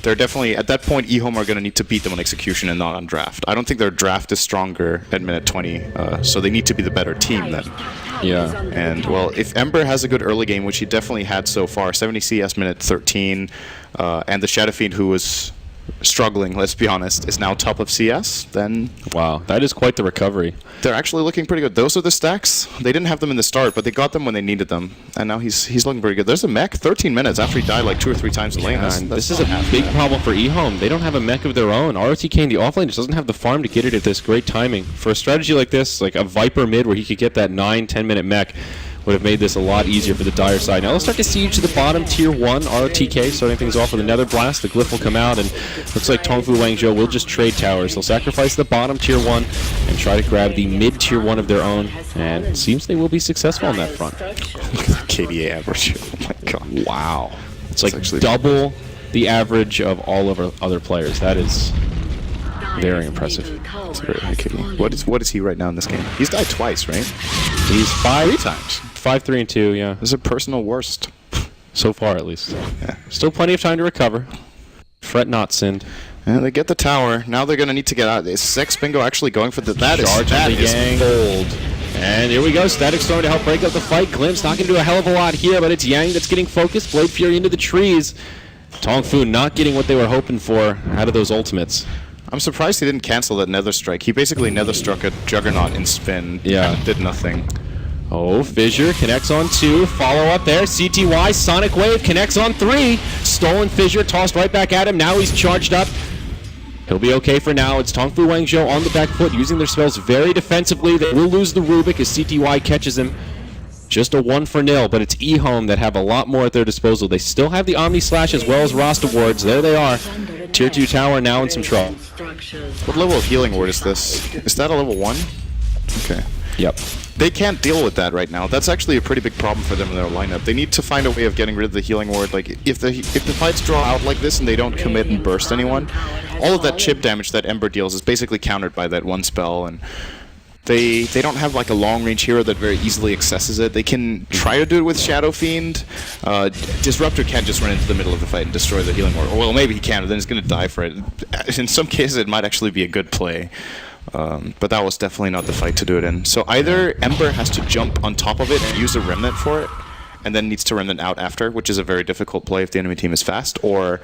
D: they're definitely, at that point, EHOME are going to need to beat them on execution and not on draft. I don't think their draft is stronger at minute 20, so they need to be the better team then.
B: Yeah.
D: And, well, if Ember has a good early game, which he definitely had so far, 70 CS minute 13, and the Shadow Fiend, who was struggling, let's be honest, is now top of CS, then
B: Wow, that is quite the recovery.
D: they're actually looking pretty good. Those are the stacks. They didn't have them in the start, but they got them when they needed them. And now he's looking pretty good. There's a mech, 13 minutes after he died like 2 or 3 times in lane.
B: And this is a big problem for EHOME. They don't have a mech of their own. ROTK in the offlane just doesn't have the farm to get it at this great timing. For a strategy like this, like a Viper mid where he could get that 9-10 minute mech, would have made this a lot easier for the dire side. Now let's start to siege to the bottom, tier 1, ROTK, starting things off with a Nether Blast. The Glyph will come out, and looks like TongFu.WanZhou will just trade towers. They'll sacrifice the bottom tier 1 and try to grab the mid tier 1 of their own, and it seems they will be successful on that front.
D: KDA average. Oh my god.
B: Wow. It's like
D: actually
B: double the average of all of our other players. That is very impressive.
D: It's very high KD. What is he right now in this game? He's died twice, right?
B: He's
D: 3 times.
B: 5-3-2, yeah.
D: This is a personal worst.
B: So far, at least.
D: Yeah.
B: Still plenty of time to recover. Fret not, Sind.
D: And they get the tower. Now they're going to need to get out. Is Sex Bingo actually going for the... That
B: Charging
D: is
B: the Yang.
D: bold.
B: And here we go. Static Storm to help break up the fight. Glimpse not going to do a hell of a lot here, but it's Yang that's getting focused. Blade Fury into the trees. TongFu not getting what they were hoping for out of those ultimates.
D: I'm surprised he didn't cancel that Nether Strike. He basically Nether struck a Juggernaut in spin.
B: Yeah.
D: And did nothing.
B: Oh, Fissure connects on 2. Follow up there. CTY, Sonic Wave connects on 3. Stolen Fissure, tossed right back at him. Now he's charged up. He'll be okay for now. It's TongFu.WanZhou on the back foot, using their spells very defensively. They will lose the Rubik as CTY catches him. Just a 1-0, but it's EHOME that have a lot more at their disposal. They still have the Omni Slash as well as Roster Wards. There they are. Tier 2 tower now in some trouble.
D: What level of healing ward is this? Is that a level 1? Okay.
B: Yep.
D: They can't deal with that right now. That's actually a pretty big problem for them in their lineup. They need to find a way of getting rid of the healing ward. Like, if the fights draw out like this and they don't commit and burst anyone, all of that chip damage that Ember deals is basically countered by that one spell, and they don't have like a long-range hero that very easily accesses it. They can try to do it with Shadow Fiend. Disruptor can't just run into the middle of the fight and destroy the healing ward. Or, well, maybe he can, but then he's going to die for it. In some cases, it might actually be a good play. But that was definitely not the fight to do it in. So either Ember has to jump on top of it and use a Remnant for it, and then needs to Remnant out after, which is a very difficult play if the enemy team is fast, or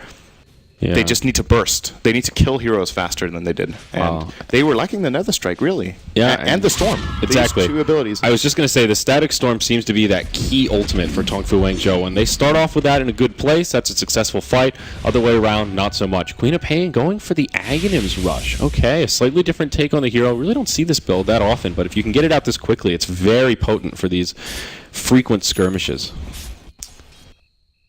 D: they just need to burst. They need to kill heroes faster than they did. And they were lacking the Nether Strike, really.
B: Yeah,
D: and the Storm.
B: Exactly.
D: These 2 abilities.
B: I was just going to say, the Static Storm seems to be that key ultimate for TongFu.WanZhou. When they start off with that in a good place, that's a successful fight. Other way around, not so much. Queen of Pain going for the Aghanims Rush. Okay, a slightly different take on the hero. Really don't see this build that often, but if you can get it out this quickly, it's very potent for these frequent skirmishes.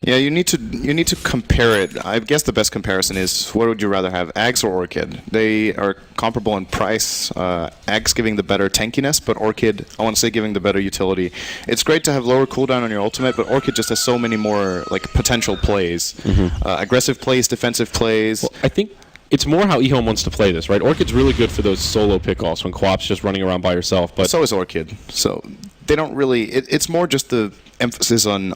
D: Yeah, you need to compare it. I guess the best comparison is, what would you rather have, Aghs or Orchid? They are comparable in price. Aghs giving the better tankiness, but Orchid, I want to say, giving the better utility. It's great to have lower cooldown on your ultimate, but Orchid just has so many more like potential plays. Aggressive plays, defensive plays.
B: Well, I think it's more how EHOME wants to play this, right? Orchid's really good for those solo pickoffs when Quap's just running around by herself. But
D: so is Orchid. So they don't really... It's more just the emphasis on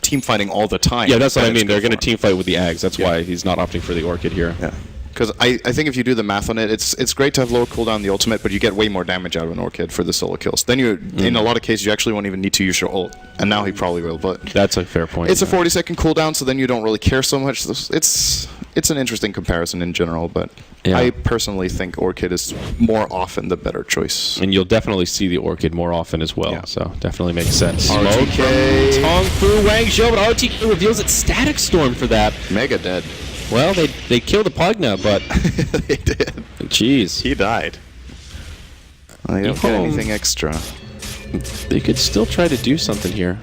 D: team fighting all the time.
B: Yeah, that's what I mean. They're going to team fight with the Aghs. That's why he's not opting for the Orchid here.
D: Yeah. Because I think if you do the math on it, it's great to have lower cooldown on the ultimate, but you get way more damage out of an Orchid for the solo kills. Then in a lot of cases, you actually won't even need to use your ult. And now he probably will, but...
B: That's a fair point.
D: It's a 40-second cooldown, so then you don't really care so much. It's an interesting comparison in general, but I personally think Orchid is more often the better choice.
B: And you'll definitely see the Orchid more often as well, so definitely makes sense.
D: RTK.
B: TongFu.WanZhou, but RTK reveals it's Static Storm for that.
D: Mega dead.
B: Well, they killed the Pugna, but...
D: They did.
B: Jeez.
D: He died. They don't get anything extra.
B: They could still try to do something here.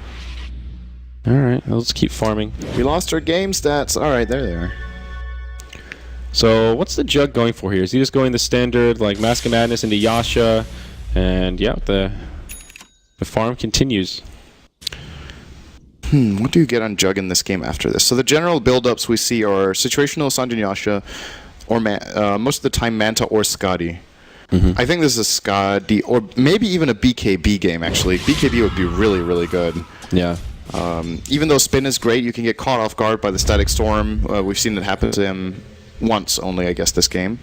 B: Alright, let's keep farming.
D: We lost our game stats. Alright, there they are.
B: So, what's the Jug going for here? Is he just going the standard, like, Mask of Madness into Yasha? And, yeah, the farm continues.
D: What do you get on Jug in this game after this? So the general build-ups we see are situational Sanjin Yasha, or most of the time Manta or Skadi. I think this is a Skadi, or maybe even a BKB game, actually. BKB would be really, really good.
B: Yeah.
D: Even though Spin is great, you can get caught off guard by the Static Storm. We've seen it happen to him once only, I guess, this game.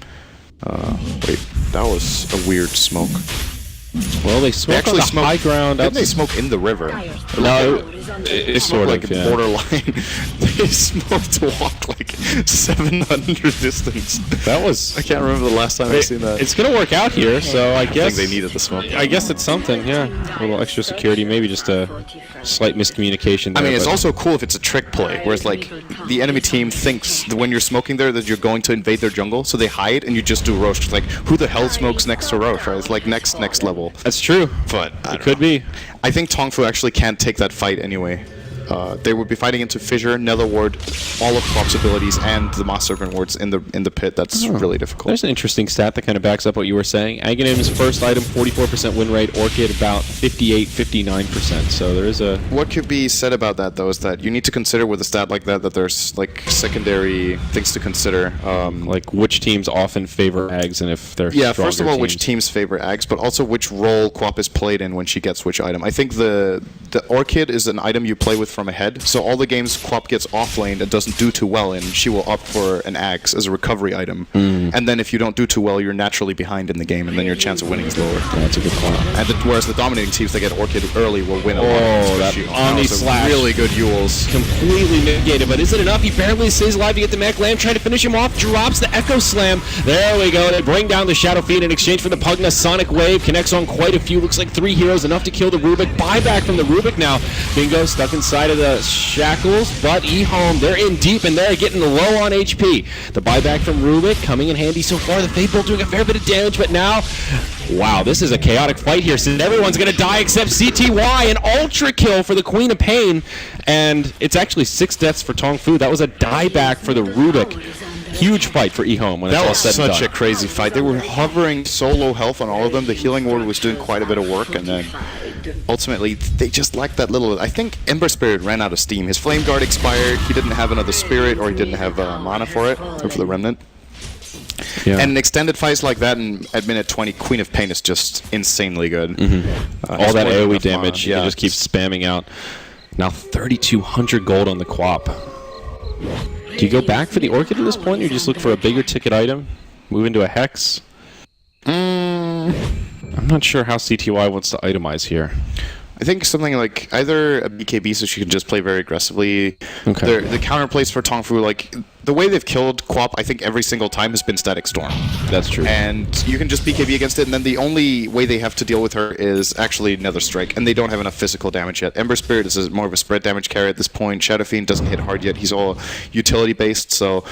D: Wait, that was a weird smoke.
B: Well, they smoke on the high ground.
D: Didn't they smoke in the river?
B: No, it's sort
D: Like
B: of, yeah.
D: borderline. They smoked to walk like 700 distance.
B: That was...
D: I can't remember the last time I've seen that.
B: It's going to work out here, so I guess...
D: I think they needed the smoke.
B: I guess it's something, yeah. A little extra security, maybe just a slight miscommunication there.
D: I mean, it's
B: but-
D: also cool if it's a trick play, whereas like the enemy team thinks that when you're smoking there that you're going to invade their jungle, so they hide and you just do Roche. Like, who the hell smokes next to Roche? Right? It's like next level.
B: That's true.
D: But
B: It could be.
D: I think TongFu actually can't take that fight anyway. They would be fighting into Fissure, Nether Ward, all of Quap's abilities, and the Moss Serpent wards in the pit. That's really difficult.
B: There's an interesting stat that kind of backs up what you were saying. Aghanim's first item, 44% win rate. Orchid, about 58, 59%. So there is a...
D: What could be said about that, though, is that you need to consider with a stat like that there's like secondary things to consider.
B: like which teams often favor Ags and if they're
D: Yeah, first of all,
B: stronger
D: which teams favor Ags, but also which role Quap is played in when she gets which item. I think the Orchid is an item you play with from ahead, so all the games Quap gets offlaned and doesn't do too well in, she will opt for an Ags as a recovery item. And then if you don't do too well, you're naturally behind in the game, and then your chance of winning is lower.
B: That's a good point.
D: And whereas the dominating teams that get Orchid early will win a lot.
B: Oh, that
D: She-
B: Omni
D: was a
B: slash.
D: really good Yules.
B: Completely mitigated, but is it enough? He barely stays alive to get the mech. Lamb trying to finish him off, drops the Echo Slam. There we go. They bring down the Shadow Fiend in exchange for the Pugna. Sonic Wave connects on quite a few. Looks like 3 heroes, enough to kill the Rubik. Buyback from the Rubik now. Bingo stuck inside of the shackles, but EHOME, they're in deep and they're getting low on HP. The buyback from Rubik coming in handy so far. The Fate Bolt doing a fair bit of damage, but now, wow, this is a chaotic fight here since everyone's going to die except CTY. An ultra kill for the Queen of Pain, and it's actually 6 deaths for TongFu. That was a dieback for the Rubik. Huge fight for EHOME when it's
D: That
B: all
D: was
B: said and
D: such
B: done.
D: a crazy fight. They were hovering so low health on all of them. The healing ward was doing quite a bit of work, and then ultimately they just lacked that little. I think Ember Spirit ran out of steam. His Flame Guard expired. He didn't have another Spirit, or he didn't have mana for it, or for the Remnant.
B: Yeah.
D: And extended fights like that at minute 20, Queen of Pain is just insanely good.
B: all that AoE damage,
D: mana.
B: you can just keep spamming out. Now 3,200 gold on the Quap. Do you go back for the Orchid at this point, or you just look for a bigger ticket item? Move into a Hex? I'm not sure how CTY wants to itemize here.
D: I think something like either a BKB so she can just play very aggressively.
B: Okay.
D: The counterplays for TongFu, like the way they've killed Quap, I think every single time has been Static Storm.
B: That's true.
D: And you can just BKB against it, and then the only way they have to deal with her is actually Nether Strike, and they don't have enough physical damage yet. Ember Spirit is more of a spread damage carry at this point. Shadow Fiend doesn't hit hard yet. He's all utility based, so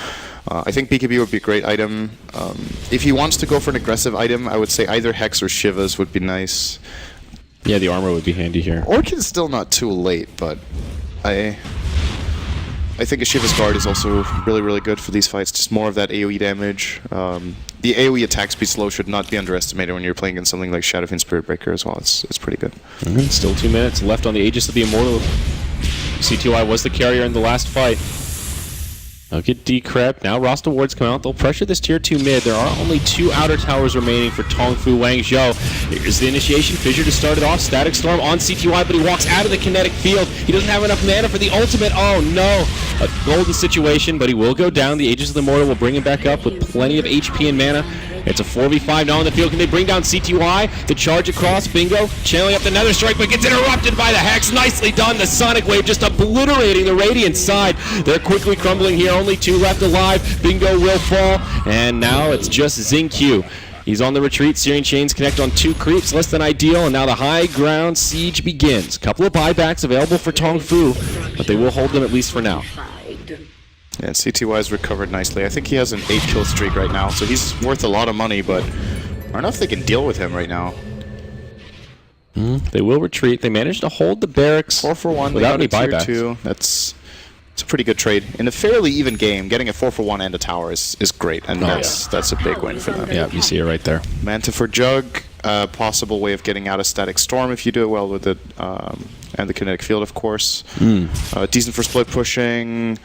D: I think BKB would be a great item. If he wants to go for an aggressive item, I would say either Hex or Shivas would be nice.
B: Yeah, the armor would be handy here.
D: Orchid's still not too late, but I think a Shiva's Guard is also really, really good for these fights. Just more of that AoE damage. The AoE attack speed slow should not be underestimated when you're playing against something like Shadow Fiend Spirit Breaker as well. It's pretty good.
B: Still 2 minutes left on the Aegis of the Immortal. CTY was the carrier in the last fight. They'll get decrept. Now Rasta wards come out. They'll pressure this tier 2 mid. There are only 2 outer towers remaining for TongFu.WanZhou. Here's the initiation. Fissure to start it off. Static Storm on CTY, but he walks out of the kinetic field. He doesn't have enough mana for the ultimate. Oh no. A golden situation, but he will go down. The Aegis of the Immortal will bring him back up with plenty of HP and mana. It's a 4v5 now on the field. Can they bring down CTY? The charge across. Bingo. Channeling up the Nether Strike, but gets interrupted by the Hex. Nicely done. The Sonic Wave just obliterating the Radiant side. They're quickly crumbling here. Only 2 left alive. Bingo will fall. And now it's just Xingqiu. He's on the retreat. Searing Chains connect on 2 creeps. Less than ideal. And now the high ground siege begins. Couple of buybacks available for TongFu, but they will hold them at least for now.
D: Yeah, CTY's recovered nicely. I think he has an 8 kill streak right now, so he's worth a lot of money, but I don't know if they can deal with him right now.
B: They will retreat. They managed to hold the barracks
D: 4 for 1
B: without any
D: tier
B: buybacks.
D: 2. It's a pretty good trade. In a fairly even game, getting a 4 for 1 and a tower is great, and that's a big win for them.
B: Yeah, you see it right there.
D: Manta for Jug, a possible way of getting out of Static Storm if you do it well with it, and the Kinetic Field, of course. Decent for split pushing.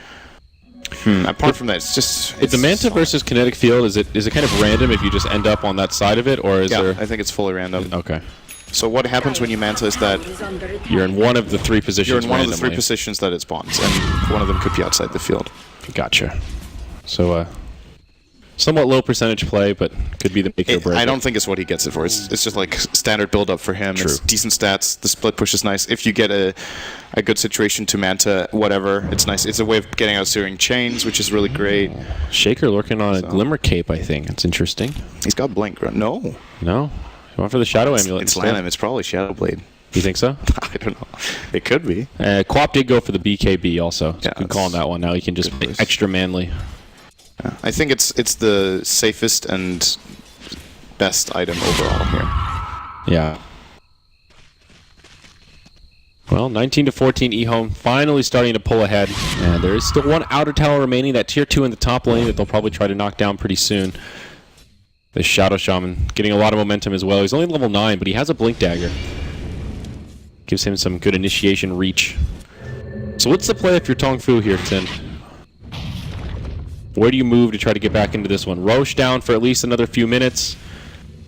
D: Apart from that, it's just...
B: Is the Manta versus Kinetic Field, is it kind of random if you just end up on that side of it, or is there...
D: I think it's fully random.
B: Okay.
D: So what happens when you Manta is that
B: You're in one of the 3 positions
D: you're in one of the
B: randomly.
D: 3 positions that it spawns, and one of them could be outside the field.
B: Gotcha. So, Somewhat low percentage play, but could be the make or break.
D: I don't think it's what he gets it for. It's just like standard build-up for him.
B: True.
D: It's decent stats. The split push is nice. If you get a good situation to Manta, whatever, it's nice. It's a way of getting out Searing Chains, which is really great.
B: Shaker looking on a Glimmer Cape, I think. It's interesting.
D: He's got Blink. No.
B: No? He went for the Shadow Amulet
D: It's
B: instead.
D: Lanham. It's probably Shadow Blade.
B: You think so?
D: I don't know. It could be.
B: Quap did go for the BKB also.
D: Yeah,
B: Good call on that one. Now he can just play
D: choice.
B: extra manly.
D: I think it's the safest and best item overall here.
B: Yeah. Well, 19-14 EHOME finally starting to pull ahead. And there is still one outer tower remaining, that tier 2 in the top lane that they'll probably try to knock down pretty soon. The Shadow Shaman getting a lot of momentum as well. He's only level 9, but he has a Blink Dagger. Gives him some good initiation reach. So what's the play if you're TongFu here, Tin? Where do you move to try to get back into this one? Roche down for at least another few minutes.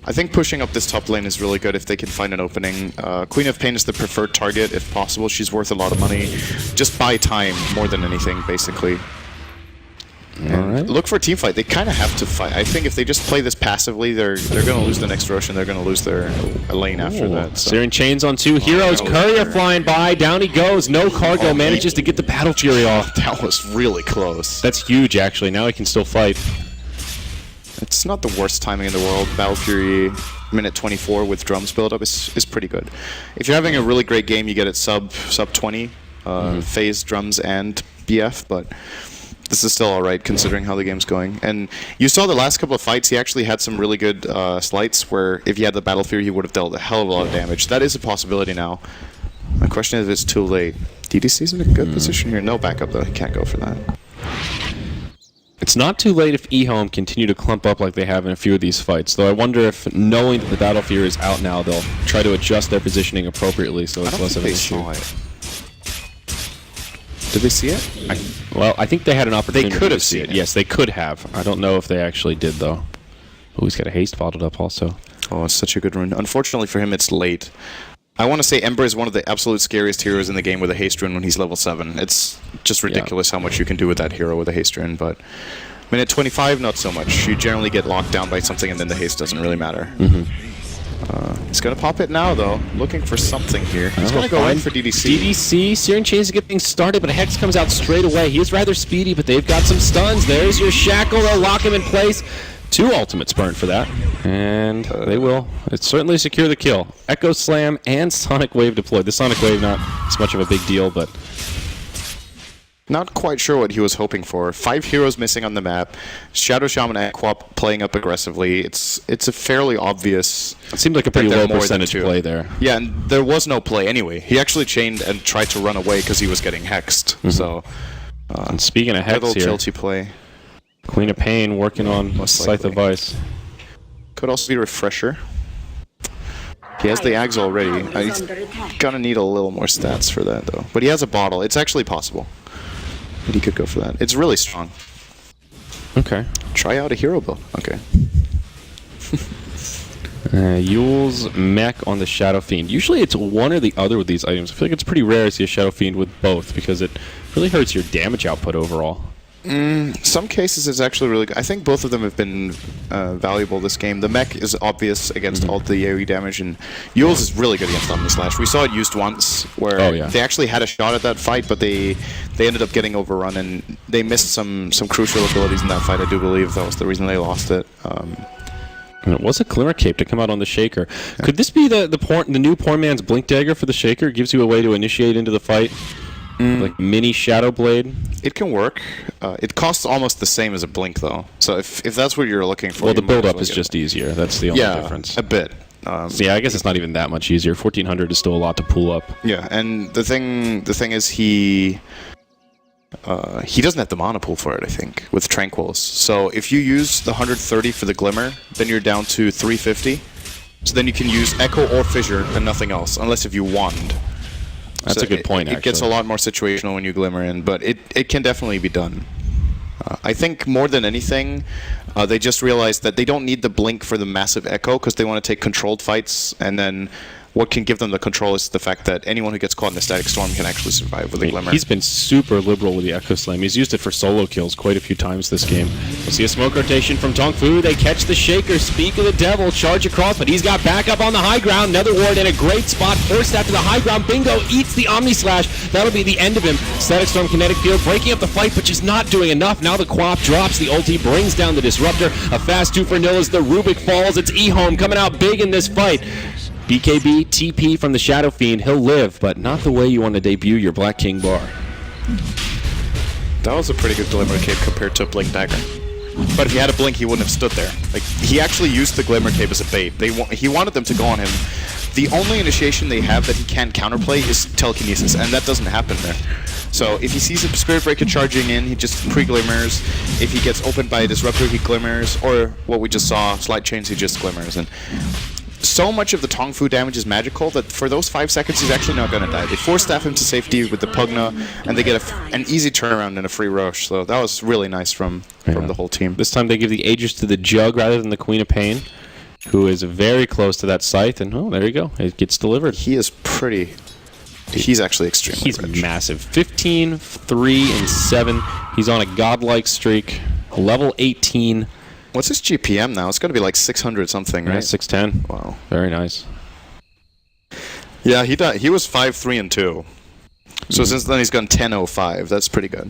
D: I think pushing up this top lane is really good if they can find an opening. Queen of Pain is the preferred target if possible. She's worth a lot of money. Just buy time more than anything, basically. And look for a team fight. They kind of have to fight. I think if they just play this passively, they're going to lose the next Roche and they're going to lose their lane after that. So.
B: Searing Chains on 2 heroes. Courier flying by. Down he goes. No cargo. Manages to get the Battle Fury off.
D: That was really close.
B: That's huge, actually. Now he can still fight.
D: It's not the worst timing in the world. Battle Fury, minute 24 with drums build up is pretty good. If you're having a really great game, you get it sub 20, phase, drums, and BF, but this is still alright considering how the game's going. And you saw the last couple of fights, he actually had some really good slights where if he had the Battle Fury, he would have dealt a hell of a lot of damage. That is a possibility now. My question is if it's too late. DDC's in a good position here. No backup though, he can't go for that.
B: It's not too late if EHOME continue to clump up like they have in a few of these fights, though I wonder if, knowing that the Battle Fury is out now, they'll try to adjust their positioning appropriately so it's less of an issue.
D: Saw it. Did they see it?
B: I think they had an opportunity
D: They could have
B: to see
D: seen
B: it.
D: it.
B: Yes, they could have. I don't know if they actually did, though. Oh, he's got a haste bottled up also.
D: Oh, it's such a good rune. Unfortunately for him, it's late. I want to say Ember is one of the absolute scariest heroes in the game with a haste rune when he's level 7. It's just ridiculous how much you can do with that hero with a haste rune, but minute 25, not so much. You generally get locked down by something and then the haste doesn't really matter. He's going to pop it now, though. Looking for something here. He's going to go in for DDC.
B: DDC, Searing Chains is getting started, but a Hex comes out straight away. He is rather speedy, but they've got some stuns. There's your Shackle. They'll lock him in place. 2 ultimates burned for that. And they will. It's certainly secure the kill. Echo Slam and Sonic Wave deployed. The Sonic Wave not as much of a big deal, but
D: Not quite sure what he was hoping for. 5 heroes missing on the map. Shadow Shaman and Quap playing up aggressively. It's a fairly obvious.
B: it seemed like a pretty
D: they're
B: low
D: more than
B: percentage
D: 2.
B: play there.
D: Yeah, and there was no play anyway. He actually chained and tried to run away because he was getting hexed. So,
B: And speaking of Hex
D: little
B: here,
D: tilty play.
B: Queen of Pain working on
D: Most
B: Scythe of
D: likely.
B: Ice.
D: Could also be Refresher. He has the Ags already. He's gonna need a little more stats for that, though. But he has a bottle. It's actually possible. But he could go for that. It's really strong.
B: Okay.
D: Try out a hero build. Okay.
B: Yule's mech on the Shadow Fiend. Usually it's one or the other with these items. I feel like it's pretty rare to see a Shadow Fiend with both because it really hurts your damage output overall.
D: Some cases it's actually really good. I think both of them have been valuable this game. The mech is obvious against all the AoE damage, and Yule's is really good against Omni Slash. We saw it used once where they actually had a shot at that fight, but they ended up getting overrun, and they missed some crucial abilities in that fight. I do believe that was the reason they lost it.
B: And it was a Glimmer Cape to come out on the Shaker. Could this be the new Poor Man's Blink Dagger for the Shaker? It gives you a way to initiate into the fight. Like mini Shadow Blade.
D: It can work. It costs almost the same as a Blink, though. So if that's what you're looking for,
B: Well, the
D: you might as
B: build-up
D: well
B: is
D: get
B: just
D: it.
B: easier. That's the only difference.
D: a bit.
B: So yeah, I guess it's not even that much easier. 1400 is still a lot to pull up.
D: Yeah, and the thing is he doesn't have the mana pool for it, I think, with Tranquils. So if you use the 130 for the Glimmer, then you're down to 350. So then you can use Echo or Fissure and nothing else, unless if you wand.
B: That's a good point,
D: It gets a
B: actually.
D: lot more situational when you Glimmer in, but it can definitely be done. I think more than anything, They just realized that they don't need the blink for the massive echo because they want to take controlled fights, and then what can give them the control is the fact that anyone who gets caught in a static storm can actually survive with a glimmer.
B: He's been super liberal with the Echo Slam. He's used it for solo kills quite a few times this game. We'll see a smoke rotation from TongFu. They catch the Shaker. Speak of the devil. Charge across, but he's got backup on the high ground. Another ward in a great spot. Forced after the high ground. Bingo eats the Omni Slash. That'll be the end of him. Static Storm Kinetic Field breaking up the fight, but just not doing enough. Now the Quap drops. The ulti brings down the Disruptor. A fast 2-for-0 as the Rubik falls. It's EHOME coming out big in this fight. BKB, TP from the Shadow Fiend. He'll live, but not the way you want to debut your Black King bar.
D: That was a pretty good Glimmer Cape compared to a Blink Dagger. But if he had a Blink, he wouldn't have stood there. Like, he actually used the Glimmer Cape as a bait. He wanted them to go on him. The only initiation they have that he can counterplay is Telekinesis, and that doesn't happen there. So if he sees a Spirit Breaker charging in, he just pre-glimmers. If he gets opened by a Disruptor, he glimmers. Or what we just saw, Slide Chains, he just glimmers. And so much of the TongFu damage is magical that for those 5 seconds he's actually not going to die. They force staff him to safety with the Pugna, and they get an easy turnaround and a free rush. So that was really nice from the whole team.
B: This time they give the Aegis to the Jug rather than the Queen of Pain, who is very close to that scythe, and oh, there you go. It gets delivered.
D: He is pretty... He's actually extremely
B: He's
D: rich.
B: massive. 15, 3, and 7. He's on a godlike streak. Level 18.
D: What's his GPM now? It's got to be like 600 something, right?
B: Yeah, 610.
D: Wow.
B: Very nice.
D: Yeah, he was 5-3 and 2. So since then he's gone 10-05. That's pretty good.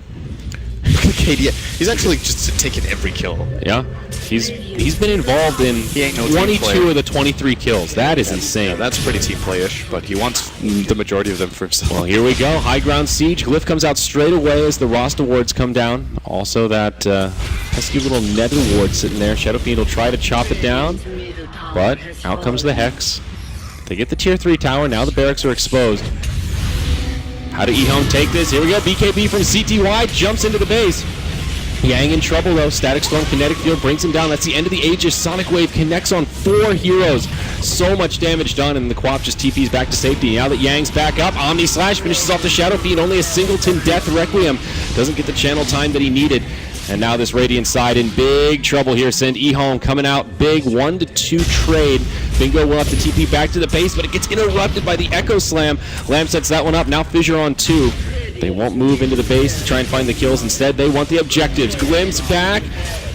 D: KD, he's actually just taken every kill.
B: Yeah. He's been involved in
D: He ain't no team
B: 22
D: player.
B: of the 23 kills. That is insane.
D: Yeah, that's pretty team playish, but he wants the majority of them for himself.
B: Well, here we go. High ground siege. Glyph comes out straight away as the Rost awards come down. Also that pesky little Nether ward sitting there. Shadow Fiend will try to chop it down, but out comes the Hex. They get the tier 3 tower. Now the barracks are exposed. How do EHOME take this? Here we go. BKB from CTY jumps into the base. Yang in trouble though. Static Storm Kinetic Field brings him down. That's the end of the Aegis. Sonic Wave connects on 4 heroes. So much damage done, and the Quap just TPs back to safety. Now that Yang's back up, Omni Slash finishes off the Shadow Fiend. Only a singleton Death Requiem. Doesn't get the channel time that he needed. And now this Radiant side in big trouble here. Send EHOME coming out big. 1-2 trade. Bingo will have to TP back to the base, but it gets interrupted by the Echo Slam. Lamb sets that one up. Now Fissure on 2. They won't move into the base to try and find the kills. Instead, they want the objectives. Glim's back.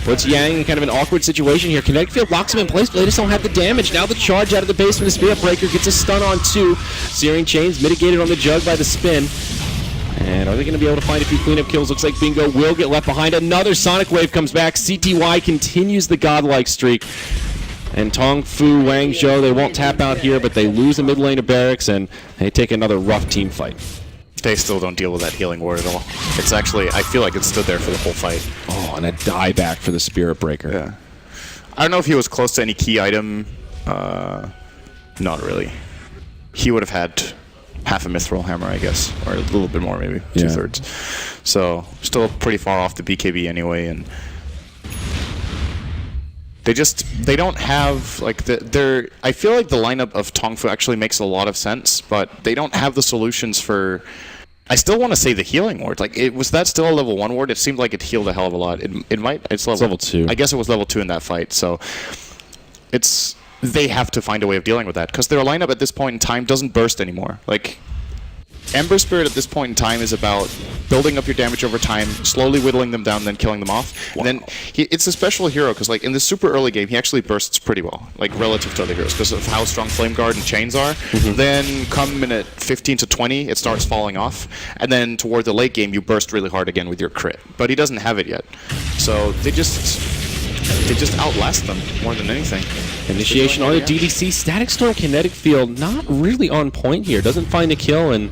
B: Puts Yang in kind of an awkward situation here. Kinetic Field locks him in place, but they just don't have the damage. Now the charge out of the base from the Spirit Breaker gets a stun on 2. Searing Chains mitigated on the Jug by the spin. And are they going to be able to find a few cleanup kills? Looks like Bingo will get left behind. Another Sonic Wave comes back. CTY continues the godlike streak. And TongFu.WanZhou, they won't tap out here, but they lose the mid lane of barracks, and they take another rough team fight.
D: They still don't deal with that healing ward at all. It's actually, I feel like it stood there for the whole fight.
B: Oh, and a dieback for the Spirit Breaker.
D: Yeah. I don't know if he was close to any key item. Not really. He would have had half a Mithril Hammer, I guess, or a little bit more, maybe 2/3. So still pretty far off the BKB anyway, and they don't have like I feel like the lineup of TongFu actually makes a lot of sense, but they don't have the solutions for. I still want to say the healing ward. Like, was that still a level 1 ward? It seemed like it healed a hell of a lot. It's level
B: 2.
D: I guess it was level 2 in that fight. So they have to find a way of dealing with that, because their lineup at this point in time doesn't burst anymore. Like, Ember Spirit at this point in time is about building up your damage over time, slowly whittling them down, then killing them off. Wow. And then it's a special hero, because like in the super early game, he actually bursts pretty well, like relative to other heroes, because of how strong Flame Guard and Chains are. Then come in at 15 to 20, it starts falling off. And then toward the late game, you burst really hard again with your crit. But he doesn't have it yet. So they just outlast them more than anything.
B: Initiation on the DDC. Static Storm Kinetic Field not really on point here. Doesn't find a kill, and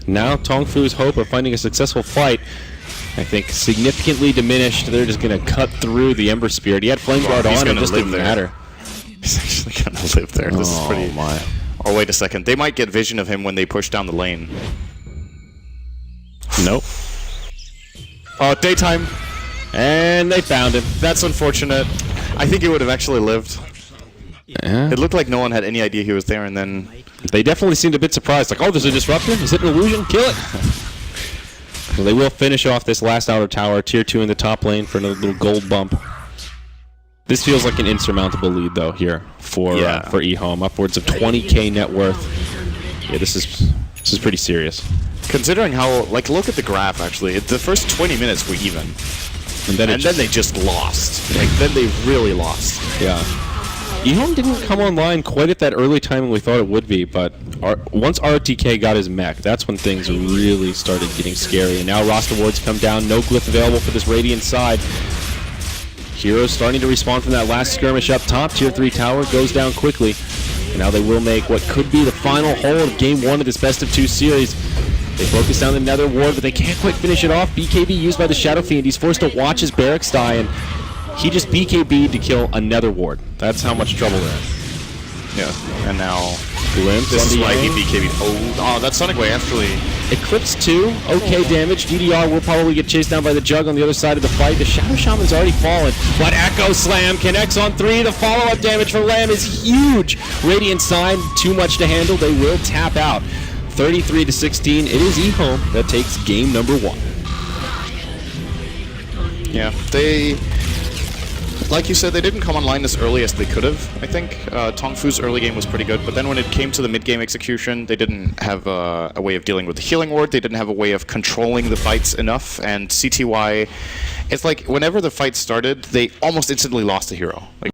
B: now TongFu's hope of finding a successful fight, I think, significantly diminished. They're just going to cut through the Ember Spirit. He had Flame Guard on, and it just didn't matter.
D: He's actually going to live there. This is pretty...
B: my.
D: Oh, wait a second. They might get vision of him when they push down the lane.
B: Nope.
D: Oh, daytime.
B: And they found him.
D: That's unfortunate. I think he would have actually lived.
B: Yeah.
D: It looked like no one had any idea he was there, and then...
B: They definitely seemed a bit surprised. Like, oh, there's a Disruptor? Is it an illusion? Kill it! So they will finish off this last outer tower. Tier 2 in the top lane for another little gold bump. This feels like an insurmountable lead, though, here for EHOME. Upwards of 20K net worth. Yeah, this is pretty serious.
D: Considering how, like, look at the graph, actually. The first 20 minutes were even.
B: And then
D: they just lost. Like, then they really lost.
B: Yeah. EHOME didn't come online quite at that early time we thought it would be, but once RTK got his mech, that's when things really started getting scary. And now roster wards come down, no glyph available for this Radiant side. Heroes starting to respawn from that last skirmish up top. Tier 3 tower goes down quickly. And now they will make what could be the final hole of Game 1 of this best-of-2 series. They focus down the Nether ward, but they can't quite finish it off. BKB used by the Shadow Fiend. He's forced to watch his barracks die, and he just BKB'd to kill a Nether ward. That's how much trouble they're in.
D: Yeah, and now
B: Glimpse
D: this
B: on
D: is
B: the
D: why he
B: aim.
D: BKB'd. Oh, that Sonic Wave actually.
B: Eclipse 2, okay damage. DDR will probably get chased down by the Jug on the other side of the fight. The Shadow Shaman's already fallen, but Echo Slam connects on 3. The follow-up damage from Lamb is huge. Radiant side, too much to handle. They will tap out. 33-16. It is EHOME that takes game number 1.
D: Yeah, they, like you said, they didn't come online as early as they could have, I think. TongFu's early game was pretty good, but then when it came to the mid-game execution, they didn't have a way of dealing with the healing ward, they didn't have a way of controlling the fights enough, and CTY, it's like whenever the fight started, they almost instantly lost a hero. Like,